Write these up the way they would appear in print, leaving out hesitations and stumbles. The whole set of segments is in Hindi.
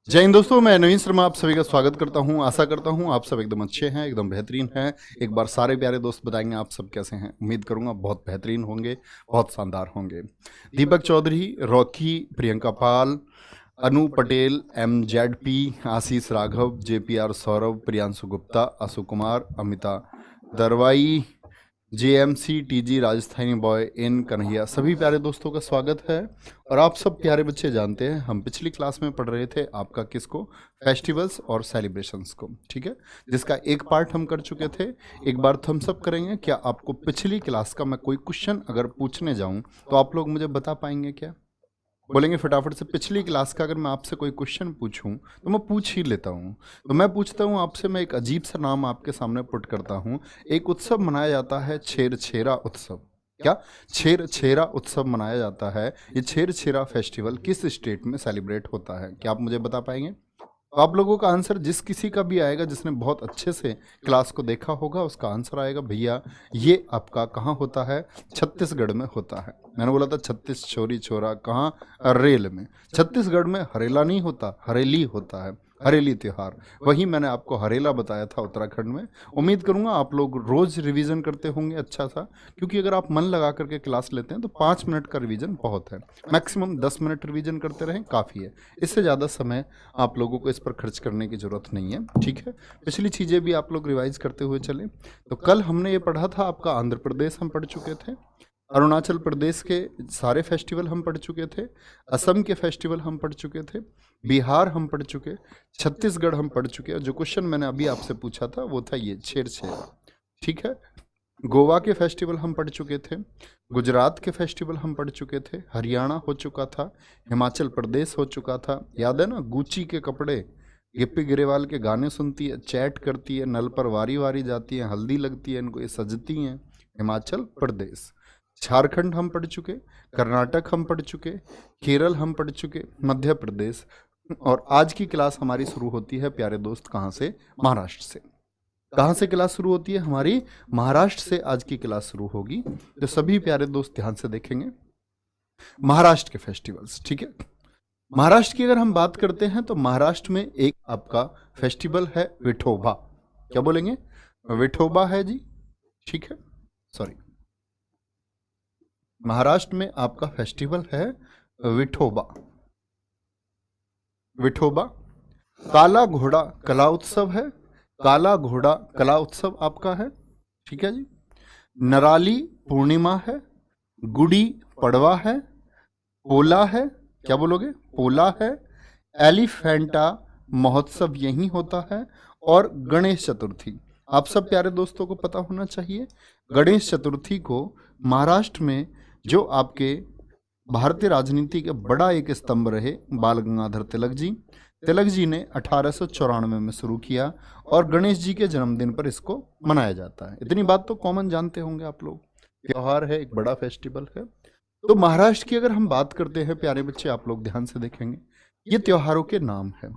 जय हिंद दोस्तों, मैं नवीन शर्मा आप सभी का स्वागत करता हूं। आशा करता हूं आप सब एकदम अच्छे हैं, एकदम बेहतरीन हैं। एक बार सारे प्यारे दोस्त बताएंगे आप सब कैसे हैं। उम्मीद करूंगा बहुत बेहतरीन होंगे, बहुत शानदार होंगे। Deepak Chaudhary, Rocky, Priyanka Pal, Anu Patel, MZP, Ashish Raghav, JPR Saurabh, Priyanshu Gupta, Ashok Kumar, Amita Darwai, JMC, TG, Rajasthani boy, इन कन्हैया, सभी प्यारे दोस्तों का स्वागत है। और आप सब प्यारे बच्चे जानते हैं हम पिछली क्लास में पढ़ रहे थे आपका किसको, फेस्टिवल्स और सेलिब्रेशंस को, ठीक है, जिसका एक पार्ट हम कर चुके थे। एक बार थम्स अप करेंगे क्या आपको पिछली क्लास का मैं कोई क्वेश्चन अगर पूछने जाऊं तो आप लोग मुझे बता पाएंगे क्या? बोलेंगे फटाफट से। पिछली क्लास का अगर मैं आपसे कोई क्वेश्चन पूछूं तो मैं पूछ ही लेता हूं। तो मैं पूछता हूं आपसे, मैं एक अजीब सा नाम आपके सामने पुट करता हूं। एक उत्सव मनाया जाता है छेरछेरा उत्सव। क्या छेरछेरा उत्सव मनाया जाता है? ये छेरछेरा फेस्टिवल किस स्टेट में सेलिब्रेट होता है? क्या आप मुझे बता पाएंगे? तो आप लोगों का आंसर जिस किसी का भी आएगा जिसने बहुत अच्छे से क्लास को देखा होगा उसका आंसर आएगा भैया ये आपका कहाँ होता है, छत्तीसगढ़ में होता है। मैंने बोला था छत्तीस छोरी छोरा कहाँ, रेल में। छत्तीसगढ़ में हरेला नहीं होता, हरेली होता है, हरेली त्योहार। वही मैंने आपको हरेला बताया था उत्तराखंड में। उम्मीद करूंगा आप लोग रोज रिवीजन करते होंगे अच्छा सा, क्योंकि अगर आप मन लगा करके क्लास लेते हैं तो 5 मिनट का रिवीजन बहुत है। मैक्सिमम 10 मिनट रिवीजन करते रहें काफ़ी है। इससे ज़्यादा समय आप लोगों को इस पर खर्च करने की ज़रूरत नहीं है, ठीक है। पिछली चीज़ें भी आप लोग रिवाइज करते हुए चलें। तो कल हमने ये पढ़ा था आपका आंध्र प्रदेश हम पढ़ चुके थे, अरुणाचल प्रदेश के सारे फेस्टिवल हम पढ़ चुके थे, असम के फेस्टिवल हम पढ़ चुके थे, बिहार हम पढ़ चुके, छत्तीसगढ़ हम पढ़ चुके। और जो क्वेश्चन मैंने अभी आपसे पूछा था वो था ये छेरछेरा, ठीक है। गोवा के फेस्टिवल हम पढ़ चुके थे, गुजरात के फेस्टिवल हम पढ़ चुके थे, हरियाणा हो चुका था, हिमाचल प्रदेश हो चुका था। याद है ना, गुच्ची के कपड़े, गिप्पी गिरेवाल के गाने सुनती है, चैट करती है, नल पर वारी वारी जाती है, हल्दी लगती है इनको, ये सजती हैं, हिमाचल प्रदेश। झारखंड हम पढ़ चुके, कर्नाटक हम पढ़ चुके, केरल हम पढ़ चुके, मध्य प्रदेश। और आज की क्लास हमारी शुरू होती है प्यारे दोस्त कहाँ से, महाराष्ट्र से। कहाँ से क्लास शुरू होती है हमारी? महाराष्ट्र से आज की क्लास शुरू होगी। तो सभी प्यारे दोस्त ध्यान से देखेंगे महाराष्ट्र के फेस्टिवल्स, ठीक है। महाराष्ट्र की अगर हम बात करते हैं तो महाराष्ट्र में एक आपका फेस्टिवल है विठोबा। क्या बोलेंगे? विठोबा है जी, ठीक है, सॉरी। महाराष्ट्र में आपका फेस्टिवल है विठोबा। विठोबा। काला घोड़ा कला उत्सव है, काला घोड़ा कला उत्सव आपका है, ठीक है जी। नराली पूर्णिमा है, गुड़ी पड़वा है, पोला है, क्या बोलोगे? पोला है, एलिफेंटा महोत्सव यही होता है, और गणेश चतुर्थी। आप सब प्यारे दोस्तों को पता होना चाहिए गणेश चतुर्थी को महाराष्ट्र में जो आपके भारतीय राजनीति के बड़ा एक स्तंभ रहे बाल गंगाधर तिलक जी ने 1894 में शुरू किया, और गणेश जी के जन्मदिन पर इसको मनाया जाता है। इतनी बात तो कॉमन जानते होंगे आप लोग, त्योहार है, एक बड़ा फेस्टिवल है। तो महाराष्ट्र की अगर हम बात करते हैं प्यारे बच्चे, आप लोग ध्यान से देखेंगे ये त्योहारों के नाम है।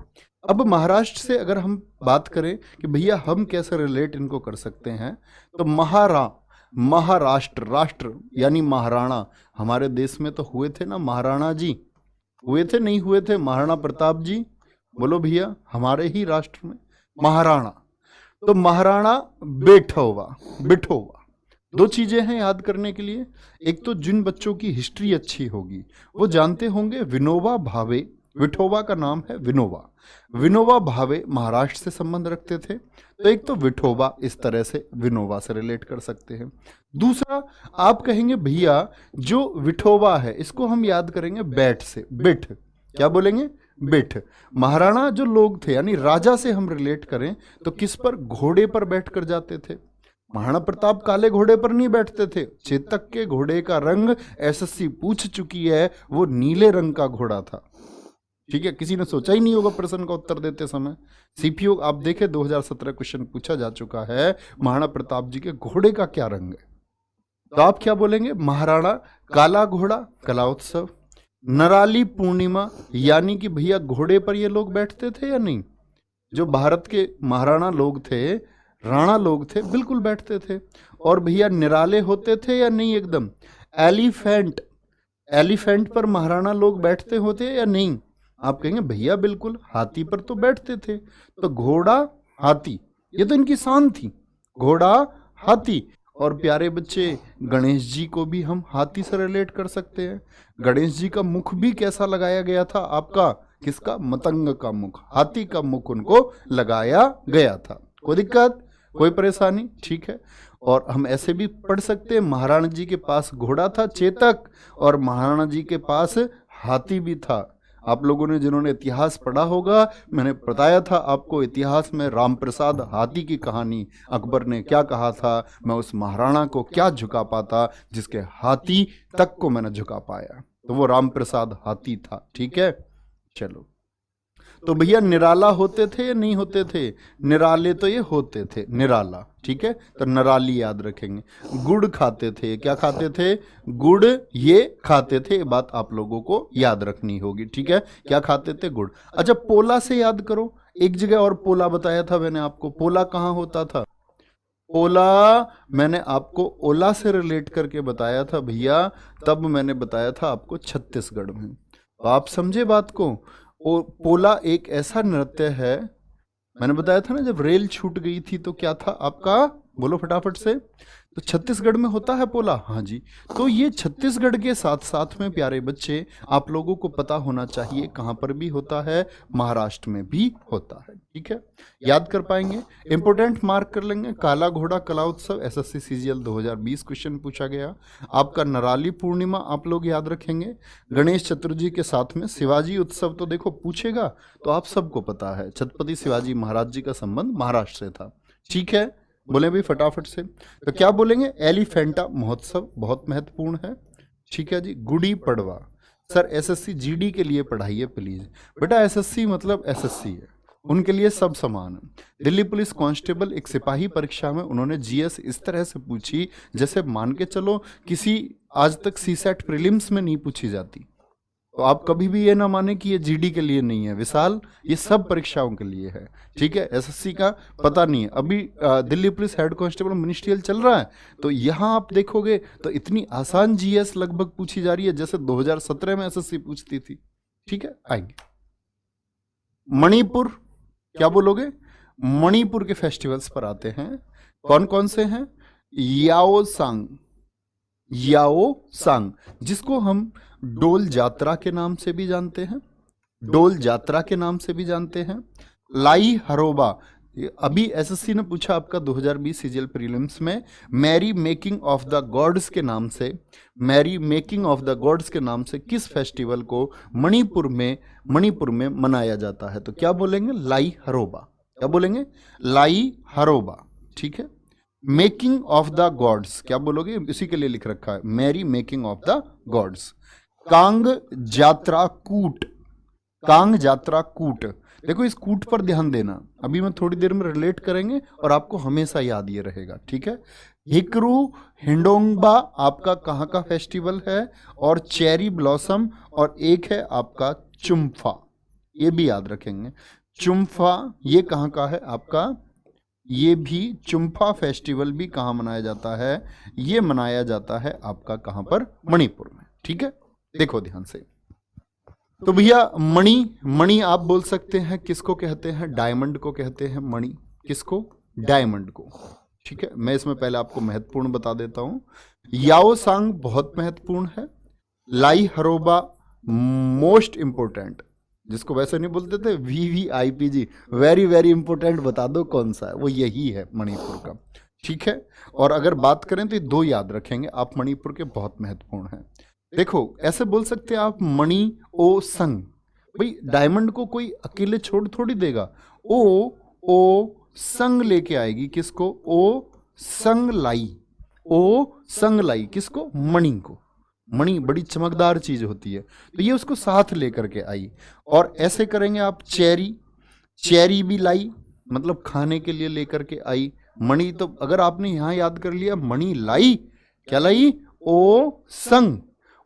अब महाराष्ट्र से अगर हम बात करें कि भैया हम कैसे रिलेट इनको कर सकते हैं, तो महाराष्ट्र, राष्ट्र यानी महाराणा। हमारे देश में तो हुए थे ना महाराणा जी, हुए थे नहीं हुए थे महाराणा प्रताप जी? बोलो भैया, हमारे ही राष्ट्र में महाराणा। तो महाराणा बेठोवा, बिठोवा। दो चीजें हैं याद करने के लिए। एक तो जिन बच्चों की हिस्ट्री अच्छी होगी वो जानते होंगे विनोबा भावे, विठोबा का नाम है विनोबा। विनोबा भावे महाराष्ट्र से संबंध रखते थे, तो एक तो विठोबा इस तरह से विनोबा से रिलेट कर सकते हैं। दूसरा, आप कहेंगे भैया जो विठोबा है इसको हम याद करेंगे बैठ से, बिठ। क्या बोलेंगे? बिठ। महाराणा जो लोग थे यानी राजा से हम रिलेट करें तो किस पर? घोड़े पर बैठ कर जाते थे। महाराणा प्रताप काले घोड़े पर नहीं बैठते थे। चेतक के घोड़े का रंग SSC पूछ चुकी है, वो नीले रंग का घोड़ा था, ठीक है। किसी ने सोचा ही नहीं होगा प्रश्न का उत्तर देते समय। CPO आप देखे 2017 क्वेश्चन पूछा जा चुका है, महाराणा प्रताप जी के घोड़े का क्या रंग है? तो आप क्या बोलेंगे? महाराणा काला घोड़ा कला उत्सव। नराली पूर्णिमा, यानी कि भैया घोड़े पर ये लोग बैठते थे या नहीं? जो भारत के महाराणा लोग थे, राणा लोग थे, बिल्कुल बैठते थे। और भैया निराले होते थे या नहीं? एकदम। एलिफेंट, एलिफेंट पर महाराणा लोग बैठते होते या नहीं? आप कहेंगे भैया बिल्कुल, हाथी पर तो बैठते थे, तो घोड़ा हाथी, ये तो इनकी शान थी, घोड़ा हाथी। और प्यारे बच्चे, गणेश जी को भी हम हाथी से रिलेट कर सकते हैं। गणेश जी का मुख भी कैसा लगाया गया था आपका, किसका, मतंग का मुख, हाथी का मुख उनको लगाया गया था। कोई दिक्कत, कोई परेशानी, ठीक है। और हम ऐसे भी पढ़ सकते हैं, महाराणा जी के पास घोड़ा था चेतक, और महाराणा जी के पास हाथी भी था। आप लोगों ने जिन्होंने इतिहास पढ़ा होगा, मैंने बताया था आपको इतिहास में राम प्रसाद हाथी की कहानी, अकबर ने क्या कहा था, मैं उस महाराणा को क्या झुका पाता जिसके हाथी तक को मैंने झुका पाया, तो वो राम प्रसाद हाथी था, ठीक है। चलो, तो भैया निराला होते थे या नहीं होते थे, निराले तो ये होते थे, निराला, ठीक है, तो नराली याद रखेंगे। गुड़ खाते थे, क्या खाते थे, गुड़ ये खाते थे, बात आप लोगों को याद रखनी होगी, ठीक है, क्या खाते थे, गुड़। अच्छा, पोला से याद करो, एक जगह और पोला बताया था मैंने आपको, पोला कहाँ होता था, पोला मैंने आपको ओला से रिलेट करके बताया था भैया, तब मैंने बताया था आपको छत्तीसगढ़ में। तो आप समझे बात को। पोला एक ऐसा नृत्य है, मैंने बताया था ना जब रेल छूट गई थी तो क्या था आपका, बोलो फटाफट से, तो छत्तीसगढ़ में होता है पोला, हाँ जी। तो ये छत्तीसगढ़ के साथ साथ में प्यारे बच्चे आप लोगों को पता होना चाहिए कहाँ पर भी होता है, महाराष्ट्र में भी होता है, ठीक है, याद कर पाएंगे, इंपोर्टेंट मार्क कर लेंगे। काला घोड़ा कला उत्सव एसएससी सीजीएल 2020 क्वेश्चन पूछा गया। आपका नराली पूर्णिमा आप लोग याद रखेंगे। गणेश चतुर्थी के साथ में शिवाजी उत्सव तो देखो पूछेगा, तो आप सबको पता है छत्रपति शिवाजी महाराज जी का संबंध महाराष्ट्र से था, ठीक है, बोले भी फटाफट से, तो क्या बोलेंगे, एलिफेंटा महोत्सव बहुत महत्वपूर्ण है, ठीक है जी। Gudi Padwa, sir SSC GD के लिए पढ़ाइए प्लीज, बेटा एसएससी मतलब एसएससी है, उनके लिए सब समान है। दिल्ली पुलिस कांस्टेबल एक सिपाही परीक्षा में उन्होंने जीएस इस तरह से पूछी जैसे मान के चलो किसी आज तक सीसेट प्रीलिम्स में नहीं पूछी जाती, तो आप कभी भी ये ना माने कि ये जीडी के लिए नहीं है विशाल, ये सब परीक्षाओं के लिए है, ठीक है। एसएससी का पता नहीं है, अभी Delhi police head constable ministerial चल रहा है, तो यहाँ आप देखोगे तो इतनी आसान जीएस लगभग पूछी जा रही है जैसे 2017 में एसएससी पूछती थी, ठीक है। आएंगे मणिपुर, क्या बोलोगे, मणिपुर के फेस्टिवल्स पर आते हैं, कौन कौन से हैं, याओ सांग, याओ सांग जिसको हम डोल जात्रा के नाम से भी जानते हैं, डोल जात्रा के नाम से भी जानते हैं। लाई हरोबा, अभी एसएससी ने पूछा आपका 2020 सीजीएल प्रीलिम्स में, merry making of the gods के नाम से, merry making of the gods के नाम से किस फेस्टिवल को मणिपुर में मनाया जाता है, तो क्या बोलेंगे, लाई हरोबा, क्या बोलेंगे, लाई हरोबा, ठीक है। मेकिंग ऑफ द गॉड्स क्या बोलोगे, इसी के लिए लिख रखा है, Mary making of the gods. Kang Jatra Kut, Kang Jatra कूट, देखो इस कूट पर ध्यान देना, अभी मैं थोड़ी देर में रिलेट करेंगे और आपको हमेशा याद ये रहेगा, ठीक है। हिकरू हिंडोंगबा आपका कहाँ का फेस्टिवल है, और चेरी ब्लॉसम, और एक है आपका चुम्फा, ये भी याद रखेंगे, चुम्फा ये कहाँ का है आपका, ये भी चुम्फा फेस्टिवल भी कहाँ मनाया जाता है, ये मनाया जाता है आपका कहाँ पर, मणिपुर में, ठीक है। देखो ध्यान से, तो भैया मणि, मणि आप बोल सकते हैं किसको कहते हैं, डायमंड को कहते हैं मणि, किसको, डायमंड को, ठीक है। मैं इसमें पहले आपको महत्वपूर्ण बता देता हूं, याओ सांग बहुत महत्वपूर्ण है, लाई हरोबा मोस्ट इंपोर्टेंट, जिसको वैसे नहीं बोलते थे VVIPG, वेरी वेरी इंपोर्टेंट, बता दो कौन सा है, वो यही है मणिपुर का, ठीक है। और अगर बात करें तो ये दो याद रखेंगे आप मणिपुर के, बहुत महत्वपूर्ण है। देखो ऐसे बोल सकते हैं आप, मणि ओ संग, भाई डायमंड को कोई अकेले छोड़ थोड़ी देगा, ओ संग लेके आएगी, किसको, ओ संग लाई, ओ संग लाई किसको, मणि को, मणि बड़ी चमकदार चीज होती है, तो ये उसको साथ लेकर के आई। और ऐसे करेंगे आप, चेरी, चेरी भी लाई, मतलब खाने के लिए लेकर के आई। मणि तो अगर आपने यहां याद कर लिया, मणि लाई, क्या लाई, ओ संग,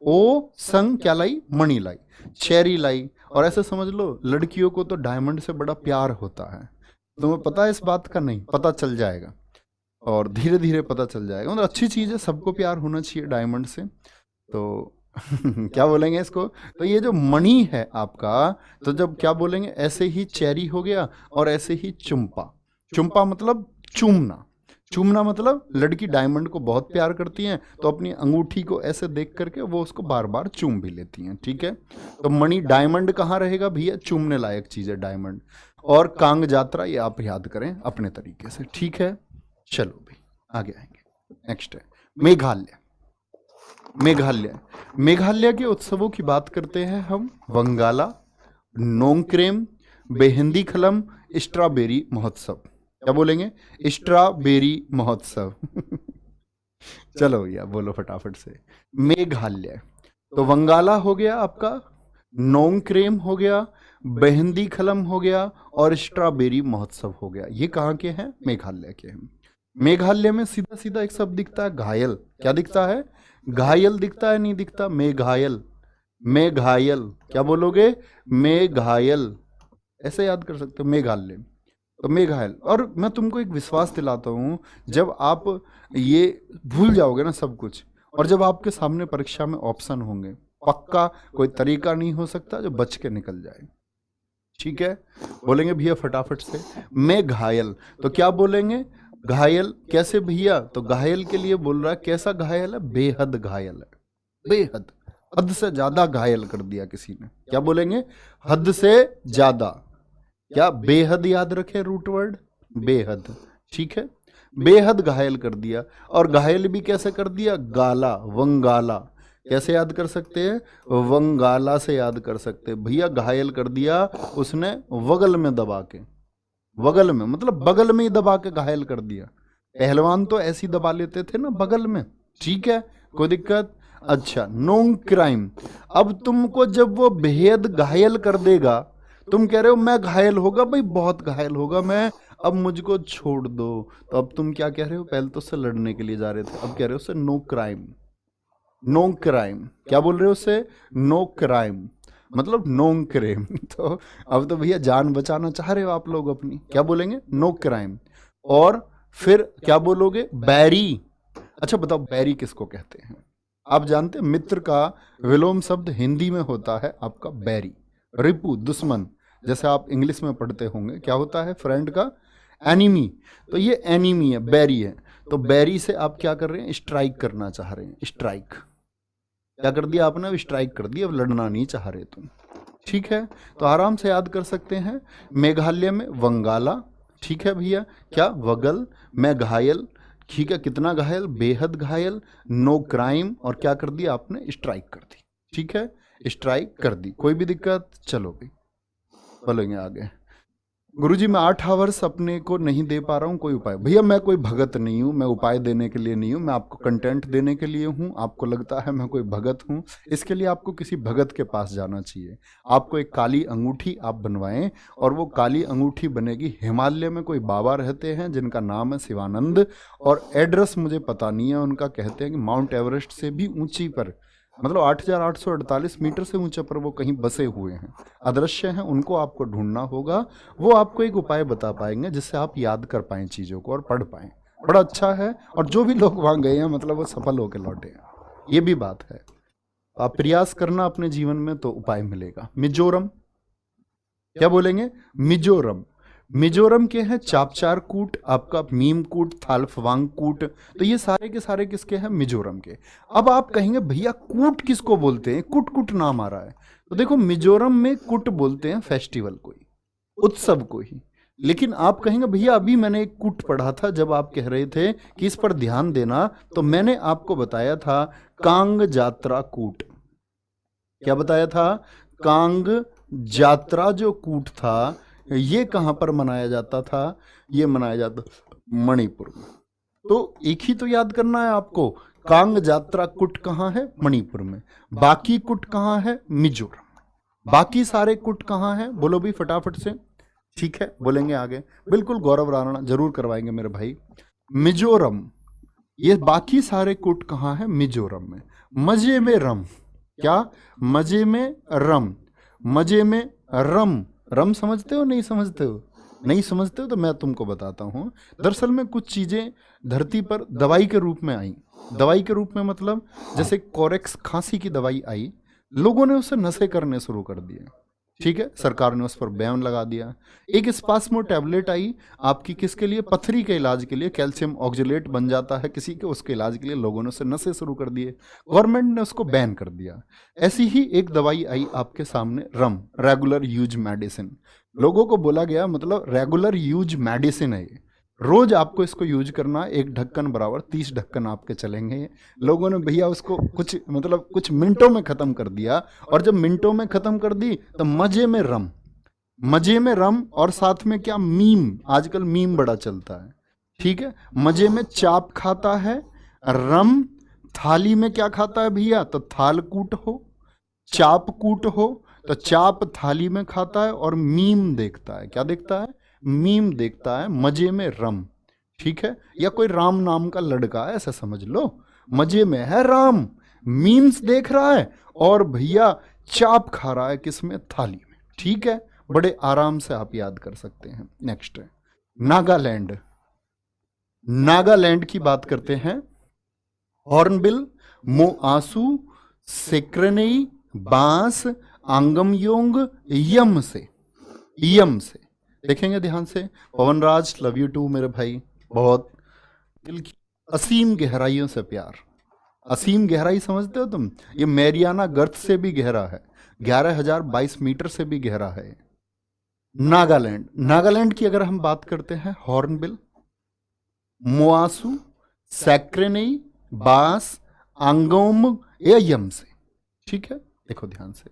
ओ संग क्या लाई, मणि लाई, चेरी लाई। और ऐसे समझ लो लड़कियों को तो डायमंड से बड़ा प्यार होता है, तुम्हें पता है इस बात का, नहीं पता चल जाएगा, और धीरे धीरे पता चल जाएगा, मतलब अच्छी चीज है, सबको प्यार होना चाहिए डायमंड से। तो क्या बोलेंगे इसको? तो ये जो मणि है आपका, तो जब क्या बोलेंगे, ऐसे ही चेरी हो गया और ऐसे ही चुम्पा। चुम्पा मतलब चूमना। चूमना मतलब लड़की डायमंड को बहुत प्यार करती हैं, तो अपनी अंगूठी को ऐसे देख करके वो उसको बार बार चूम भी लेती हैं, ठीक है। तो मणि डायमंड कहाँ रहेगा भैया? चूमने लायक चीज है डायमंड। और कांग जात्रा ये आप याद करें अपने तरीके से, ठीक है। चलो भाई आगे आएंगे। नेक्स्ट है मेघालय। मेघालय, मेघालय के उत्सवों की बात करते हैं हम। वंगाला, नोंगक्रेम, बेहिंदी खलम, स्ट्रॉबेरी महोत्सव। क्या बोलेंगे? स्ट्रॉबेरी महोत्सव। चलो भैया बोलो फटाफट से। मेघालय, तो वंगाला हो गया आपका, नोंगक्रेम हो गया, बेहिंदी खलम हो गया और स्ट्रॉबेरी महोत्सव हो गया। ये कहाँ के हैं? मेघालय के हैं। मेघालय में सीधा सीधा एक शब्द दिखता है घायल। क्या दिखता है? घायल दिखता है, नहीं दिखता? मेघायल, मेघायल। क्या बोलोगे? मेघायल। ऐसे याद कर सकते हो मेघालय। तो मेघायल। और मैं तुमको एक विश्वास दिलाता हूं, जब आप ये भूल जाओगे ना सब कुछ, और जब आपके सामने परीक्षा में ऑप्शन होंगे, पक्का कोई तरीका नहीं हो सकता जो बच के निकल जाए, ठीक है। बोलेंगे भैया फटाफट से मेघायल। तो क्या बोलेंगे? घायल। कैसे भैया? तो घायल के लिए बोल रहा है, कैसा घायल है? बेहद घायल है, बेहद, हद से ज्यादा घायल कर दिया किसी ने। क्या बोलेंगे? हद से ज्यादा। क्या बेहद याद रखे रूट वर्ड? बेहद, ठीक है। बेहद घायल कर दिया। और घायल भी कैसे कर दिया? गाला, वंगाला। कैसे याद कर सकते हैं? वंगाला से याद कर सकते हैं। भैया घायल कर दिया उसने वगल में दबा के। वगल में मतलब बगल में ही दबा के घायल कर दिया। पहलवान तो ऐसी दबा लेते थे ना बगल में, ठीक है, कोई दिक्कत? अच्छा, नोंग क्राइम। अब तुमको जब वो बेहद घायल कर देगा, तुम कह रहे हो मैं घायल होगा भाई, बहुत घायल होगा मैं, अब मुझको छोड़ दो। तो अब तुम क्या कह रहे हो? पहले तो उससे लड़ने के लिए जा रहे थे, अब कह रहे हो उससे नो क्राइम। No crime. क्या बोल रहे हो उससे? नो क्राइम मतलब नोंग क्रेम। तो अब तो भैया जान बचाना चाह रहे हो आप लोग अपनी। क्या बोलेंगे? No crime. और फिर क्या बोलोगे? बैरी। अच्छा बताओ बैरी किसको कहते हैं? आप जानते हैं मित्र का विलोम शब्द हिंदी में होता है आपका बैरी। रिपु, दुश्मन। जैसे आप इंग्लिश में पढ़ते होंगे क्या होता है फ्रेंड का? एनिमी। तो ये एनिमी है, बैरी है। तो बैरी से आप क्या कर रहे हैं? स्ट्राइक करना चाह रहे हैं। स्ट्राइक। क्या कर दिया आपने? अब स्ट्राइक कर दिया, अब लड़ना नहीं चाह रहे तुम, ठीक है। तो आराम से याद कर सकते हैं। मेघालय में वंगाला, ठीक है भैया। क्या? वगल में घायल, ठीक है। कितना घायल? बेहद घायल। No crime. और क्या कर दिया आपने? स्ट्राइक कर दी, ठीक है। स्ट्राइक कर दी। कोई भी दिक्कत? चलो भाई बोलेंगे आगे। गुरुजी मैं 8 आवर्स अपने को नहीं दे पा रहा हूँ, कोई उपाय? भैया मैं कोई भगत नहीं हूँ, मैं उपाय देने के लिए नहीं हूँ, मैं आपको कंटेंट देने के लिए हूँ। आपको लगता है मैं कोई भगत हूँ, इसके लिए आपको किसी भगत के पास जाना चाहिए। आपको एक काली अंगूठी आप बनवाएं, और वो काली अंगूठी बनेगी। हिमालय में कोई बाबा रहते हैं जिनका नाम है शिवानंद, और एड्रेस मुझे पता नहीं है उनका। कहते हैं कि माउंट एवरेस्ट से भी ऊंची पर, मतलब 8,848 मीटर से ऊंचे पर वो कहीं बसे हुए हैं, अदृश्य हैं। उनको आपको ढूंढना होगा। वो आपको एक उपाय बता पाएंगे जिससे आप याद कर पाएं चीज़ों को और पढ़ पाएं। बड़ा अच्छा है। और जो भी लोग वहाँ गए हैं मतलब वो सफल होकर लौटे हैं, ये भी बात है। आप प्रयास करना अपने जीवन में तो उपाय मिलेगा। मिजोरम। क्या बोलेंगे? मिजोरम। मिजोरम के हैं चापचार कूट, आपका मीम कूट, थालफवांग कूट। तो ये सारे के सारे किसके हैं? मिजोरम के। अब आप कहेंगे भैया कूट किसको बोलते हैं? कुट कुट नाम आ रहा है। तो देखो मिजोरम में कुट बोलते हैं फेस्टिवल को ही, उत्सव को ही। लेकिन आप कहेंगे भैया अभी मैंने एक कूट पढ़ा था, जब आप कह रहे थे कि इस पर ध्यान देना, तो मैंने आपको बताया था कांग जात्रा कूट। क्या बताया था? कांग जात्रा जो कूट था, ये कहाँ पर मनाया जाता था? ये मनाया जाता मणिपुर में। तो एक ही तो याद करना है आपको, कांग जात्रा कुट कहाँ है? मणिपुर में। बाकी कुट कहाँ है? मिजोरम। बाकी सारे कुट कहाँ है? बोलो भी फटाफट से, ठीक है। बोलेंगे आगे। बिल्कुल गौरव राणा जरूर करवाएंगे मेरे भाई। मिजोरम। ये बाकी सारे कुट कहाँ है? मिजोरम में। मजे में रम। क्या? मजे में रम। मजे में रम। रम समझते हो नहीं समझते हो? नहीं समझते हो तो मैं तुमको बताता हूँ। दरअसल में कुछ चीजें धरती पर दवाई के रूप में आई। दवाई के रूप में मतलब जैसे कोरेक्स खांसी की दवाई आई, लोगों ने उससे नशे करने शुरू कर दिए। ठीक है, सरकार ने उस पर बैन लगा दिया। एक स्पास्मो टैबलेट आई आपकी, किसके लिए? पथरी के इलाज के लिए। कैल्शियम ऑक्जेलेट बन जाता है किसी के, उसके इलाज के लिए लोगों ने उससे नशे शुरू कर दिए, गवर्नमेंट ने उसको बैन कर दिया। ऐसी ही एक दवाई आई आपके सामने, रम, रेगुलर यूज मेडिसिन। लोगों को बोला गया मतलब रेगुलर यूज मेडिसिन है ये, रोज आपको इसको यूज करना, एक ढक्कन बराबर 30 ढक्कन आपके चलेंगे। लोगों ने भैया उसको कुछ मतलब कुछ मिनटों में खत्म कर दिया। और जब मिनटों में खत्म कर दी तो मजे में रम, मजे में रम, और साथ में क्या, मीम, आजकल मीम बड़ा चलता है। ठीक है, मजे में चाप खाता है रम, थाली में क्या खाता है भैया? तो थालकूट हो, चाप कूट हो, तो चाप थाली में खाता है और मीम देखता है। क्या देखता है? मीम देखता है, मजे में रम। ठीक है, या कोई राम नाम का लड़का है ऐसा समझ लो, मजे में है राम, मीम्स देख रहा है और भैया चाप खा रहा है किसमें? थाली में। ठीक है, बड़े आराम से आप याद कर सकते हैं। नेक्स्ट है नागालैंड। नागालैंड की बात करते हैं। हॉर्नबिल, मोआसू, सेक्रेनेई, बांस, आंगमयोंग, यम से, यम से। देखेंगे ध्यान से। पवनराज, लव यू टू मेरे भाई, बहुत दिल की असीम गहराइयों से प्यार। असीम गहराई समझते हो तुम? ये मैरियाना गर्त से भी गहरा है, 11,022 मीटर से भी गहरा है। नागालैंड, नागालैंड की अगर हम बात करते हैं, हॉर्नबिल, मोआसू, सैक्रेनेई, बांस, आंगोम या यम से। ठीक है, देखो ध्यान से।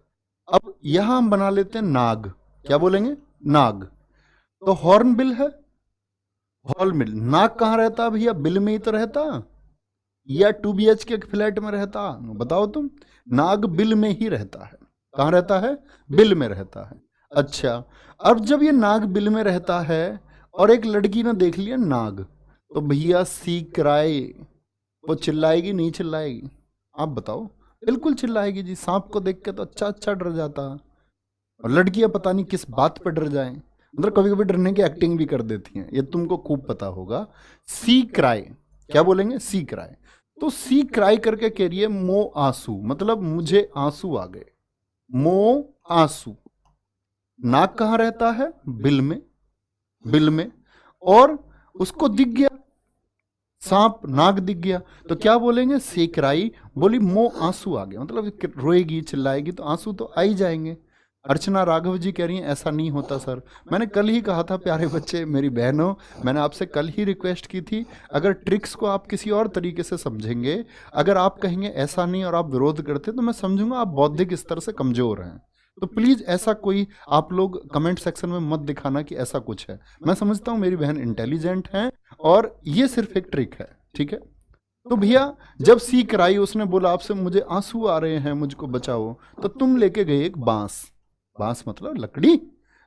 अब यहां हम बना लेते हैं नाग। क्या बोलेंगे? नाग। तो हॉर्नबिल है, हॉर्नबिल। नाग कहां रहता भैया? बिल में ही तो रहता, या 2 BHK के फ्लैट में रहता? बताओ तुम। नाग बिल में ही रहता है। कहां रहता है? बिल में रहता है। अच्छा, अब जब ये नाग बिल में रहता है और एक लड़की ने देख लिया नाग, तो भैया सीख राय, वो चिल्लाएगी नहीं चिल्लाएगी? आप बताओ। बिल्कुल चिल्लाएगी जी, सांप को देख के तो अच्छा अच्छा डर जाता। और लड़कियां पता नहीं किस बात पर डर जाएं, मतलब कभी कभी डरने की एक्टिंग भी कर देती हैं, ये तुमको खूब पता होगा। सी क्राई, क्या बोलेंगे? सी क्राई। तो सी क्राई करके कह रही है मो आंसू, मतलब मुझे आंसू आ गए, मो आंसू। नाक कहां रहता है? बिल में, बिल में। और उसको दिख गया सांप, नाग दिख गया, तो क्या बोलेंगे? सेकराई। बोली मो आंसू आ गया, मतलब रोएगी चिल्लाएगी तो आंसू तो आ ही जाएंगे। अर्चना राघव जी कह रही हैं ऐसा नहीं होता सर। मैंने कल ही कहा था प्यारे बच्चे, मेरी बहनों, मैंने आपसे कल ही रिक्वेस्ट की थी, अगर ट्रिक्स को आप किसी और तरीके से समझेंगे, अगर आप कहेंगे ऐसा नहीं और आप विरोध करते, तो मैं समझूंगा आप बौद्धिक स्तर से कमजोर हैं। तो प्लीज ऐसा कोई आप लोग कमेंट सेक्शन में मत दिखाना कि ऐसा कुछ है। मैं समझता हूं मेरी बहन इंटेलिजेंट है और ये सिर्फ एक ट्रिक है। ठीक है, तो भैया जब सी कराई, उसने बोला आपसे मुझे आंसू आ रहे हैं, मुझको बचाओ, तो तुम लेके गए एक बांस। बांस मतलब लकड़ी।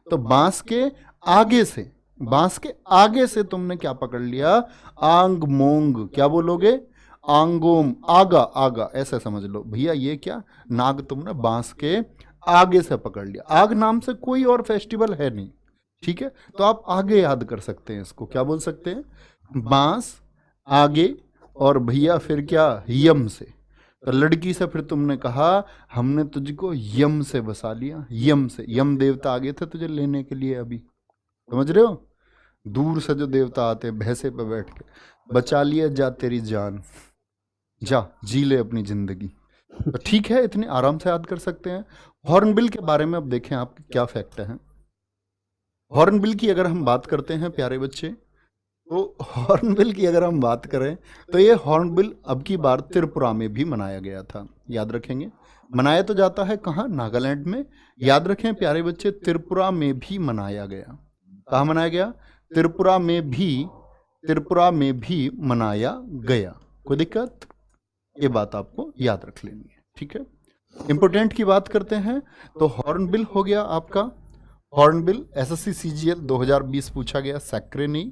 तो बांस के आगे से, बांस के आगे से तुमने क्या पकड़ लिया? आंग मोंग। क्या बोलोगे? आंगोम, आगा, आगा, ऐसा समझ लो भैया। ये क्या? नाग तुमने बांस के आगे से पकड़ लिया। आग नाम से कोई और फेस्टिवल है नहीं। ठीक है, तो आप आगे याद कर सकते हैं इसको। क्या बोल सकते हैं? बांस, आगे, और भैया फिर क्या? यम से। तो लड़की से फिर तुमने कहा हमने तुझको यम से बसा लिया, यम से। यम देवता आगे थे तुझे लेने के लिए अभी, समझ रहे हो? दूर से जो देवता आते हैं भैंसे पे बैठ के, बचा लिया जा तेरी जान, जा जी ले अपनी जिंदगी। तो ठीक है, इतने आराम से याद कर सकते हैं। हॉर्नबिल के बारे में अब देखें आप क्या फैक्ट है। हॉर्नबिल की अगर हम बात करते हैं प्यारे बच्चे, तो हॉर्नबिल की अगर हम बात करें तो ये हॉर्नबिल अब की बार त्रिपुरा में भी मनाया गया था। याद रखेंगे, मनाया तो जाता है कहाँ? नागालैंड में। याद रखें प्यारे बच्चे, त्रिपुरा में भी मनाया गया। कहाँ मनाया गया? त्रिपुरा में भी, त्रिपुरा में भी मनाया गया। कोई दिक्कत? ये बात आपको याद रख लेनी है। ठीक है, इंपोर्टेंट की बात करते हैं तो हॉर्नबिल हो गया आपका। हॉर्नबिल एसएससी सीजीएल 2020 पूछा गया। सैक्रेनी,